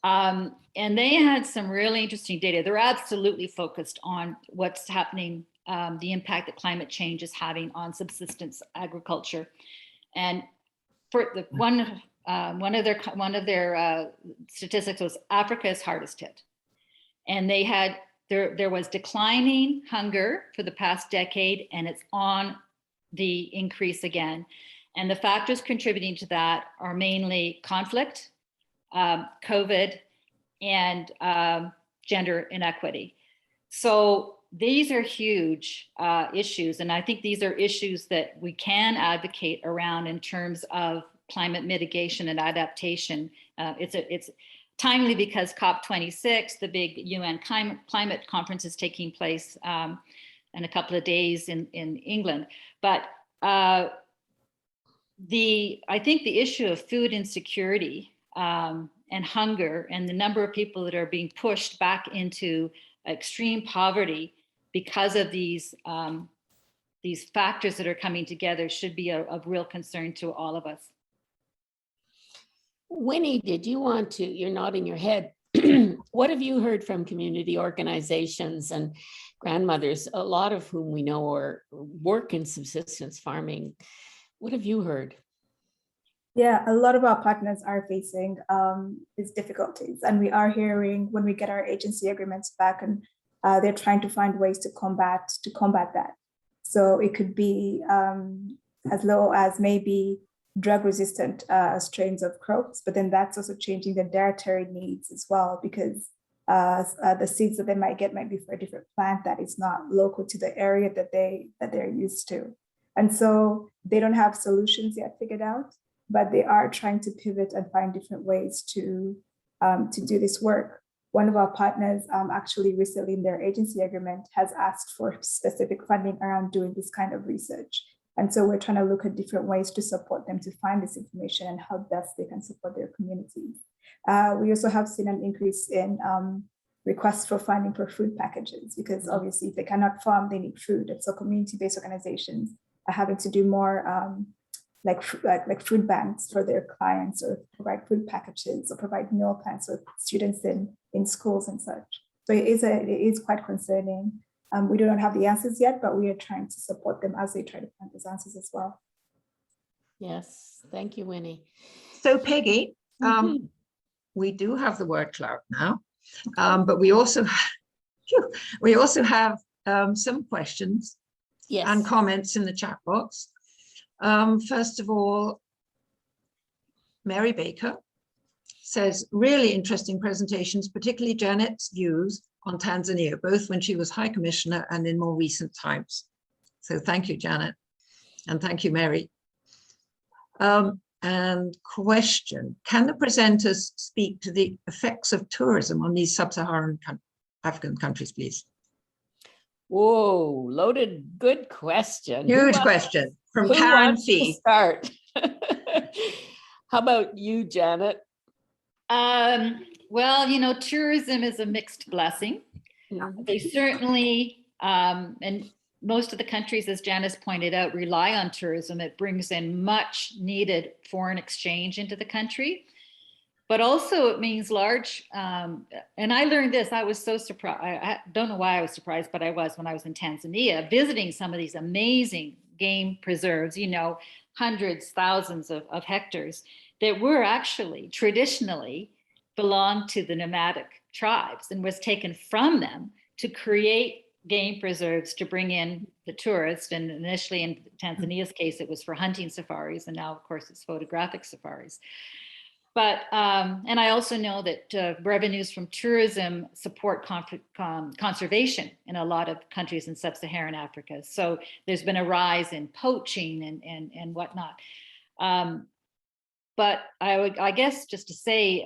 And they had some really interesting data. They're absolutely focused on what's happening, the impact that climate change is having on subsistence agriculture. And for the one of their statistics was Africa is hardest hit. And they had, there was declining hunger for the past decade, and it's on the increase again. And the factors contributing to that are mainly conflict, COVID, and gender inequity. So these are huge issues. And I think these are issues that we can advocate around in terms of climate mitigation and adaptation. It's timely because COP26, the big UN climate conference, is taking place in a couple of days in England. But I think the issue of food insecurity and hunger, and the number of people that are being pushed back into extreme poverty because of these factors that are coming together should be of real concern to all of us. Winnie, did you want to, you're nodding your head. What have you heard from community organizations and grandmothers, a lot of whom we know are work in subsistence farming? What have you heard? Yeah, a lot of our partners are facing these difficulties, and we are hearing when we get our agency agreements back, and they're trying to find ways to combat that. So it could be as low as maybe drug-resistant strains of crops, but then that's also changing the dietary needs as well, because the seeds that they might get might be for a different plant that is not local to the area that they're used to, and so they don't have solutions yet figured out, but they are trying to pivot and find different ways to do this work. One of our partners actually recently in their agency agreement has asked for specific funding around doing this kind of research. And so we're trying to look at different ways to support them to find this information and how best they can support their communities. We also have seen an increase in requests for funding for food packages, because obviously if they cannot farm, they need food. And so community-based organizations are having to do more like food banks for their clients, or provide food packages, or provide meal plans for students in schools and such. So it is quite concerning. We do not have the answers yet, but we are trying to support them as they try to find those answers as well. Yes, thank you, Winnie. So Peggy, Mhm. we do have the word cloud now, but we also have some questions and Yes, comments in the chat box. First of all, Mary Baker says, really interesting presentations, particularly Janet's views on Tanzania, both when she was High Commissioner and in more recent times. So thank you, Janet, and thank you, Mary. And question, can the presenters speak to the effects of tourism on these sub-Saharan African countries, please? whoa, loaded, good question. Huge question from Who Karen wants to C. start? How about you, Janet? Well, you know, tourism is a mixed blessing. They certainly, and most of the countries, as Janice pointed out, rely on tourism. It brings in much needed foreign exchange into the country. But also it means large, and I learned this, I was so surprised. I don't know why I was surprised, but I was when I was in Tanzania, visiting some of these amazing game preserves, you know, hundreds, thousands of hectares that were actually traditionally belonged to the nomadic tribes and was taken from them to create game preserves to bring in the tourists. And initially in Tanzania's case, it was for hunting safaris. And now of course it's photographic safaris. But, and I also know that revenues from tourism support conservation in a lot of countries in sub-Saharan Africa. So there's been a rise in poaching and whatnot. But I guess just to say,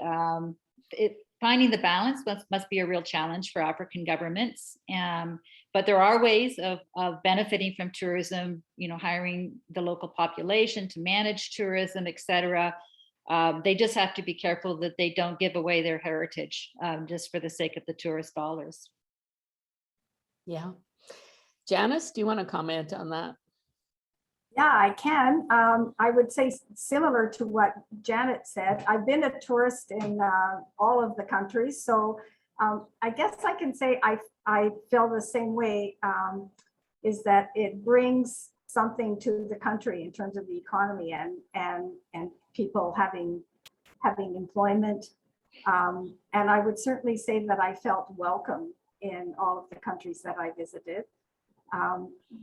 finding the balance must be a real challenge for African governments. But there are ways of benefiting from tourism, you know, hiring the local population to manage tourism, et cetera. They just have to be careful that they don't give away their heritage just for the sake of the tourist dollars. Yeah. Janice, do you want to comment on that? Yeah, I can. I would say similar to what Janet said. I've been a tourist in all of the countries. So I guess I can say I feel the same way, is that it brings something to the country in terms of the economy and people having employment. And I would certainly say that I felt welcome in all of the countries that I visited.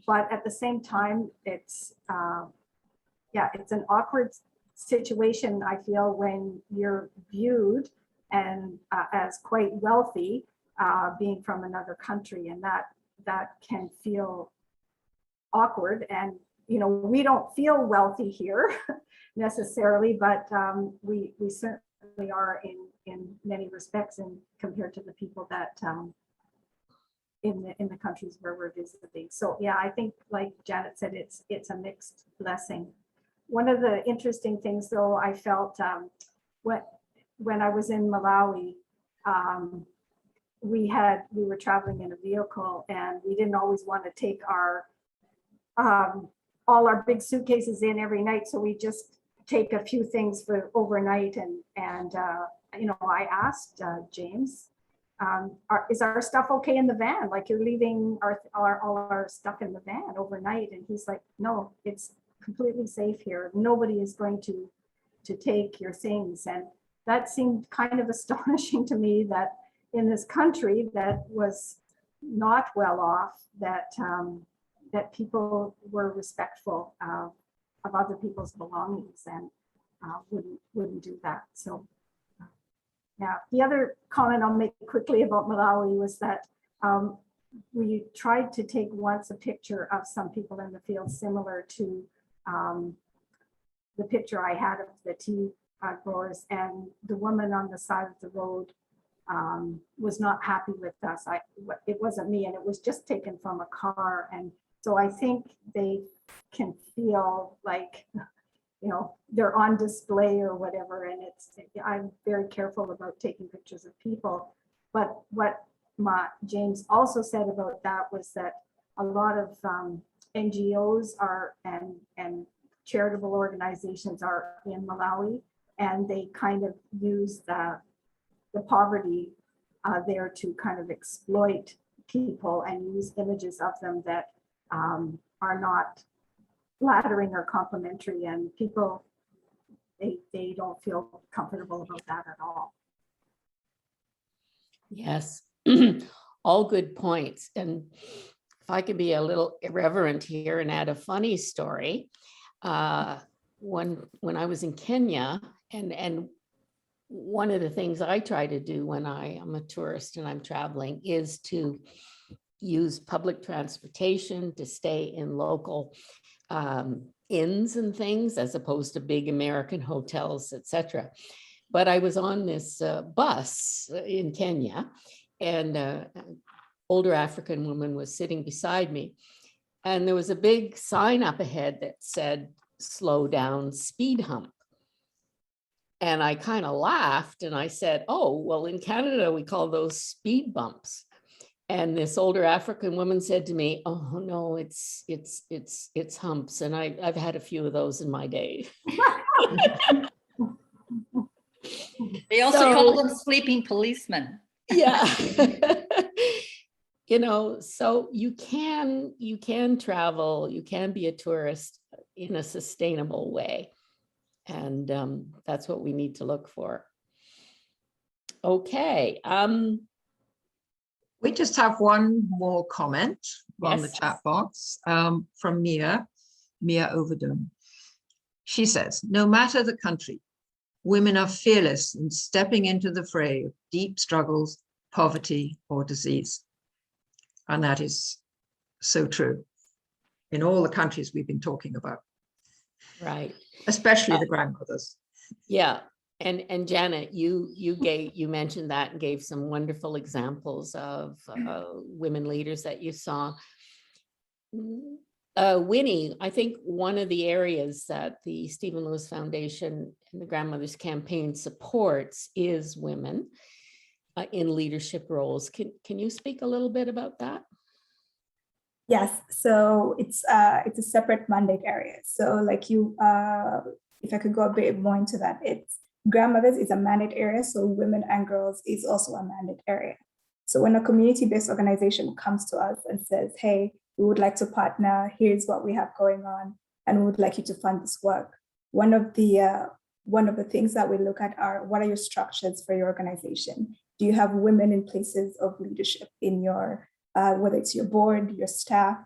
But at the same time, it's an awkward situation, I feel, when you're viewed and as quite wealthy, being from another country, and that can feel awkward. And you know, we don't feel wealthy here necessarily, but we certainly are in many respects, and compared to the people that in the countries where we're visiting. So yeah, I think like Janet said, it's a mixed blessing. One of the interesting things though, I felt when I was in Malawi, we were traveling in a vehicle, and we didn't always want to take our all our big suitcases in every night. So we just take a few things for overnight. And you know, I asked James, is our stuff okay in the van? Like, you're leaving all our stuff in the van overnight? And he's like, no, it's completely safe here. Nobody is going to take your things. And that seemed kind of astonishing to me, that in this country that was not well off, that that people were respectful of other people's belongings and wouldn't do that. So yeah, the other comment I'll make quickly about Malawi was that we tried to take once a picture of some people in the field similar to the picture I had of the tea growers, and the woman on the side of the road was not happy with us. It wasn't me, and it was just taken from a car. And so I think they can feel like, you know, they're on display or whatever. And I'm very careful about taking pictures of people. But what James also said about that was that a lot of NGOs and charitable organizations are in Malawi, and they kind of use the poverty there to kind of exploit people and use images of them that are not flattering or complimentary, and people, they don't feel comfortable about that at all. Yes, all good points. And if I could be a little irreverent here and add a funny story, when I was in Kenya, and one of the things I try to do when I am a tourist and I'm traveling is to use public transportation, to stay in local inns and things, as opposed to big American hotels, etc. But I was on this bus in Kenya, and an older African woman was sitting beside me. And there was a big sign up ahead that said, "Slow down, speed hump." And I kind of laughed and I said, "Oh, well, in Canada, we call those speed bumps." And this older African woman said to me, "Oh no, it's humps." And I've had a few of those in my day. They also call them sleeping policemen. Yeah. You know, so you can travel, you can be a tourist in a sustainable way. And that's what we need to look for. Okay. We just have one more comment on the Yes. chat box from Mia Overdon. She says, no matter the country, women are fearless in stepping into the fray of deep struggles, poverty, or disease. And that is so true in all the countries we've been talking about. Right. Especially the grandmothers. Yeah. And Janet, you mentioned that and gave some wonderful examples of women leaders that you saw. Winnie, I think one of the areas that the Stephen Lewis Foundation and the Grandmothers Campaign supports is women in leadership roles. Can you speak a little bit about that? Yes, so it's a separate mandate area. So like if I could go a bit more into that, it's grandmothers is a mandate area, so women and girls is also a mandate area. So when a community-based organization comes to us and says, hey, we would like to partner, here's what we have going on, and we would like you to fund this work. One of the things that we look at are, what are your structures for your organization? Do you have women in places of leadership in your, whether it's your board, your staff,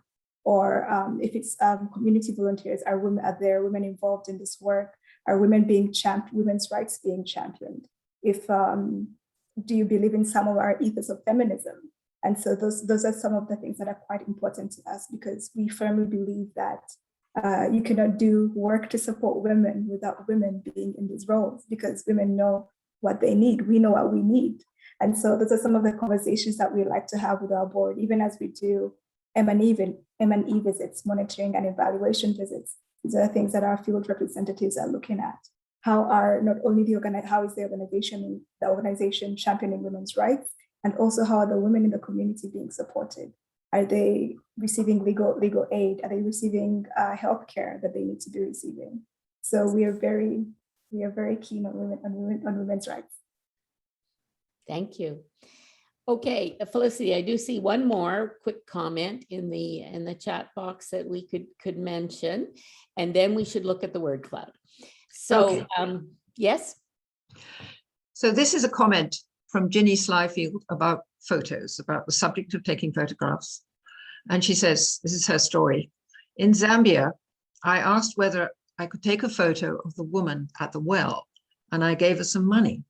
or if it's community volunteers, are there women involved in this work? Are women being championed, women's rights being championed? If do you believe in some of our ethos of feminism? And so those are some of the things that are quite important to us, because we firmly believe that you cannot do work to support women without women being in these roles, because women know what they need. We know what we need. And so those are some of the conversations that we like to have with our board, even as we do M&E visits, monitoring and evaluation visits. These are things that our field representatives are looking at. How are not only how is the organization championing women's rights, and also how are the women in the community being supported? Are they receiving legal aid? Are they receiving health care that they need to be receiving? So we are very keen on women's rights. Thank you. Okay, Felicity, I do see one more quick comment in the chat box that we could mention, and then we should look at the word cloud. So, okay. Yes. So this is a comment from Ginny Slyfield about photos, about the subject of taking photographs. And she says, this is her story. In Zambia, I asked whether I could take a photo of the woman at the well, and I gave her some money.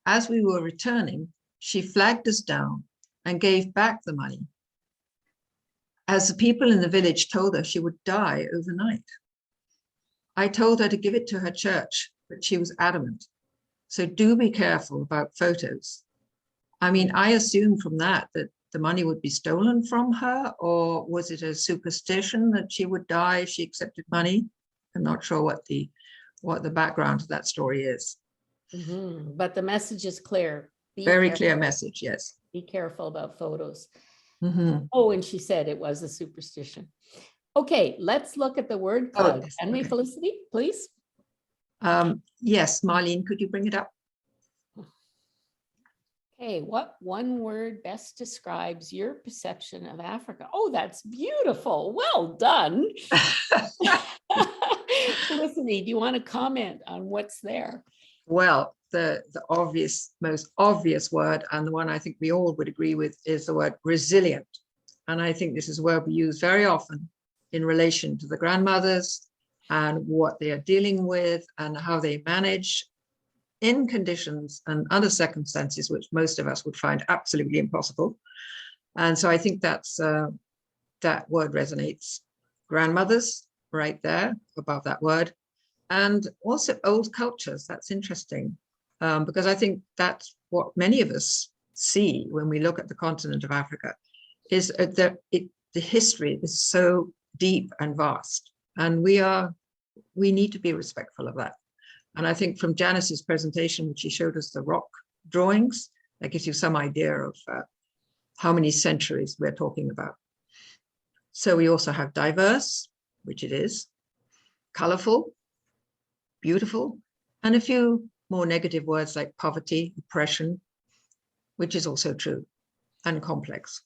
As we were returning, she flagged us down and gave back the money, as the people in the village told her she would die overnight. I told her to give it to her church, but she was adamant. So do be careful about photos. I mean, I assumed from that the money would be stolen from her, or was it a superstition that she would die if she accepted money? I'm not sure what the background to that story is. Mm-hmm. But the message is clear. Very clear message, yes. Be careful about photos. Mm-hmm. Oh, and she said it was a superstition. Okay, let's look at the word cloud. Can we, Felicity, please? Yes, Marlene, could you bring it up? Hey, what one word best describes your perception of Africa? Oh, that's beautiful. Well done. Felicity, do you want to comment on what's there? Well, the most obvious word, and the one I think we all would agree with, is the word resilient. And I think this is a word we use very often in relation to the grandmothers and what they are dealing with and how they manage in conditions and under circumstances which most of us would find absolutely impossible. And so I think that's that word resonates. Grandmothers, right there above that word, and also old cultures. That's interesting, because I think that's what many of us see when we look at the continent of Africa, is that the history is so deep and vast, and we need to be respectful of that. And I think from Janice's presentation, when she showed us the rock drawings, that gives you some idea of how many centuries we're talking about. So we also have diverse, which it is, colorful, beautiful, and a few more negative words like poverty, oppression, which is also true, and complex.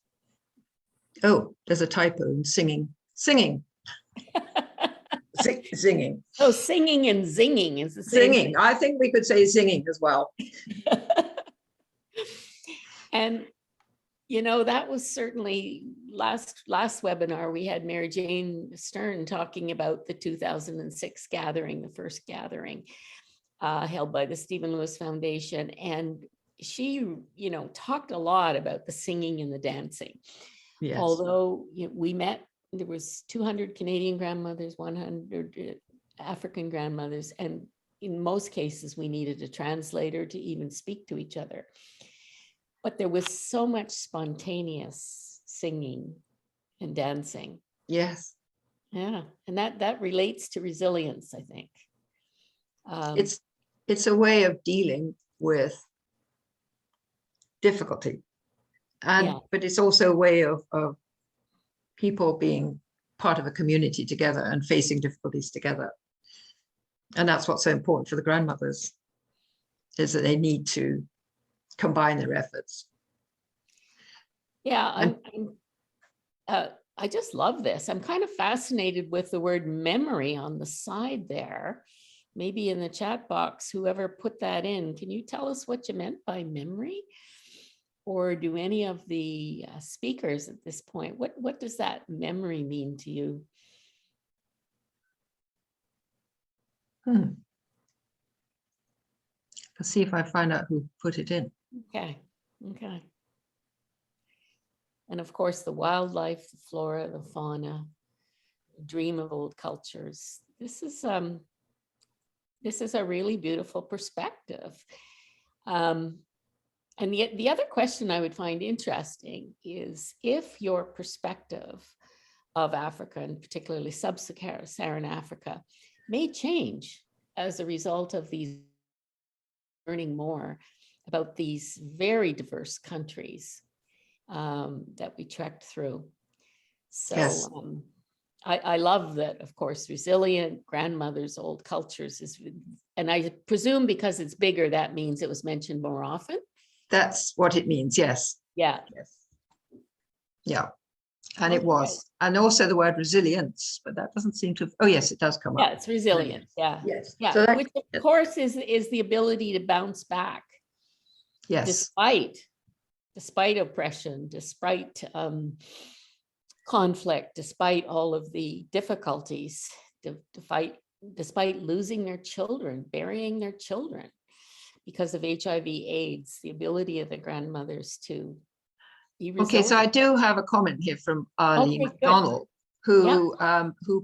Oh, there's a typo in singing. Singing. Singing. Oh, singing and zinging is the same Singing. thing. I think we could say singing as well. And you know, that was certainly last webinar, we had Mary Jane Stern talking about the 2006 gathering, the first gathering held by the Stephen Lewis Foundation. And she, you know, talked a lot about the singing and the dancing. Yes. Although we met, there was 200 Canadian grandmothers, 100 African grandmothers, and in most cases, we needed a translator to even speak to each other. But there was so much spontaneous singing and dancing. Yes. Yeah, and that relates to resilience, I think. It's a way of dealing with difficulty, and Yeah. but it's also a way of people being part of a community together and facing difficulties together. And that's what's so important for the grandmothers, is that they need to combine their efforts. Yeah, I just love this. I'm kind of fascinated with the word memory on the side there. Maybe in the chat box, whoever put that in, can you tell us what you meant by memory? Or do any of the speakers at this point, what does that memory mean to you? Let's see if I find out who put it in. Okay. And of course, the wildlife, the flora, the fauna, the dream of old cultures. This is a really beautiful perspective. And the other question I would find interesting is if your perspective of Africa, and particularly sub-Saharan Africa, may change as a result of these learning more about these very diverse countries that we trekked through. So Yes. I love that, of course, resilient grandmothers, old cultures is, and I presume because it's bigger, that means it was mentioned more often. That's what it means. Yes. Yeah. Yes. Yeah. And it was. And also the word resilience, but that doesn't seem to, oh yes, it does come up. Yeah, it's resilient. Yeah. Yes. Yeah. So that, Which of course is the ability to bounce back. yes. Despite oppression, despite conflict, despite all of the difficulties, despite losing their children, burying their children because of HIV/AIDS, the ability of the grandmothers to be resilient. Okay, so I do have a comment here from Arlene McDonald, who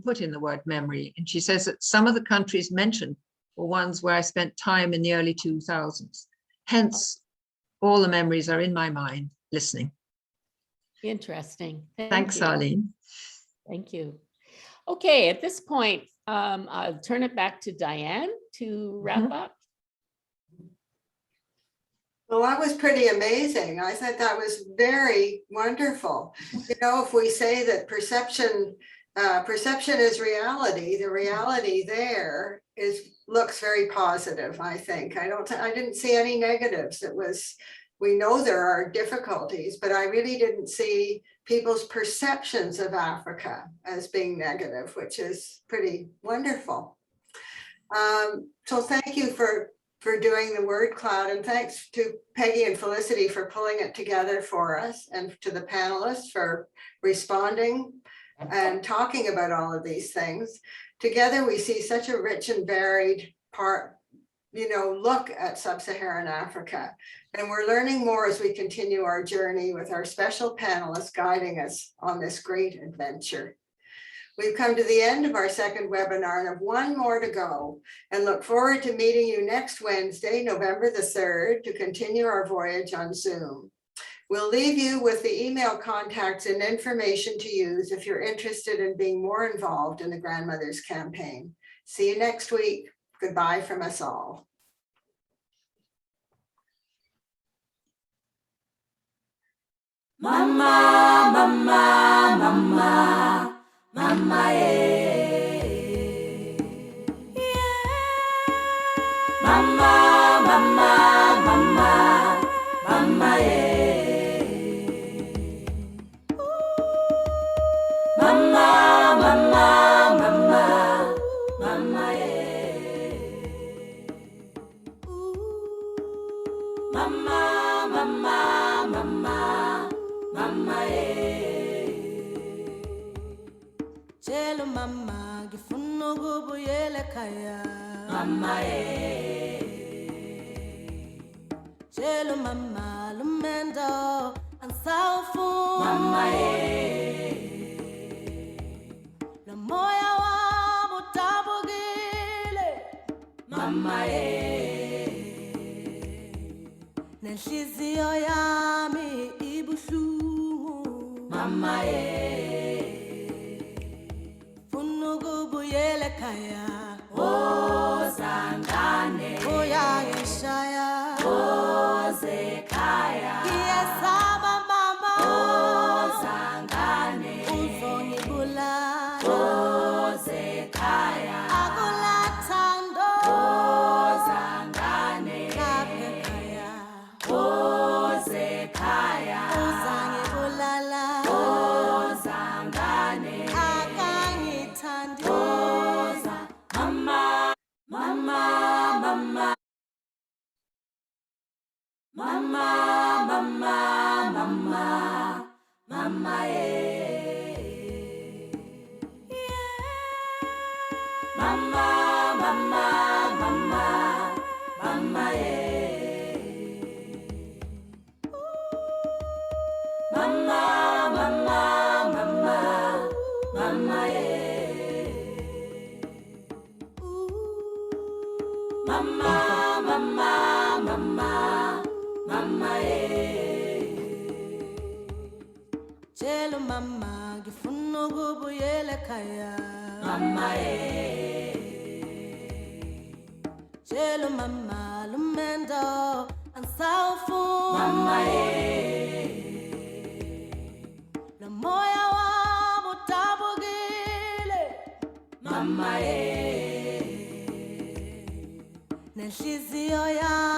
put in the word memory, and she says that some of the countries mentioned were ones where I spent time in the early 2000s. Hence, all the memories are in my mind listening. Interesting. Thanks, Arlene. Thank you. Okay, at this point, I'll turn it back to Diane to wrap up. Well, that was pretty amazing. I thought that was very wonderful. You know, if we say that perception is reality, the reality there looks very positive, I think. I didn't see any negatives. It was We know there are difficulties, but I really didn't see people's perceptions of Africa as being negative, which is pretty wonderful. So thank you for doing the word cloud, and thanks to Peggy and Felicity for pulling it together for us, and to the panelists for responding and talking about all of these things. Together we see such a rich and varied look at sub-Saharan Africa, and we're learning more as we continue our journey with our special panelists guiding us on this great adventure. We've come to the end of our second webinar and have one more to go, and look forward to meeting you next Wednesday, November the 3rd, to continue our voyage on Zoom. We'll leave you with the email contacts and information to use if you're interested in being more involved in the Grandmothers Campaign. See you next week. Goodbye from us all. Mama, mama, mama, mama, yeah. Mama, mama, mama, mama, yeah. Mama, mama, mama, mama, yeah. Mama, mama, mama, mama, yeah. Chelo mama, ngifuna ukubuyela ekhaya. Mama, yeah. Chelo mama, lumendo, ansawufuna. Mama, yeah. Moya wami udabukile. Mama, yeah. Nenhliziyo yami ibuhlungu. Mama, yeah. Funa ukubuyela ekhaya. Ozangane. Uyangishaya. Ozekhaya. Ngiyesaba mama. Ozangane. Uzongibulala. Ozekhaya. Akulathando. Ozangane. Lapha ekhaya. Ozekhaya. Uzangibulala. Ozangane. Akangithandi. Mama, mama, mama. Mama, mama, mama, mama, yeah. Mama, mama, mama, mama, yeah. Mama, mama, mama, mama, yeah. Mama, mama, mama, mama, yeah. Chelo mama, ngifuna ukubuyela ekhaya. Mama, yeah. Chelo mama, lumendo, ansawufuna. Mama, yeah. Moya wami udabukile. Mama, yeah. Nenhliziyo yami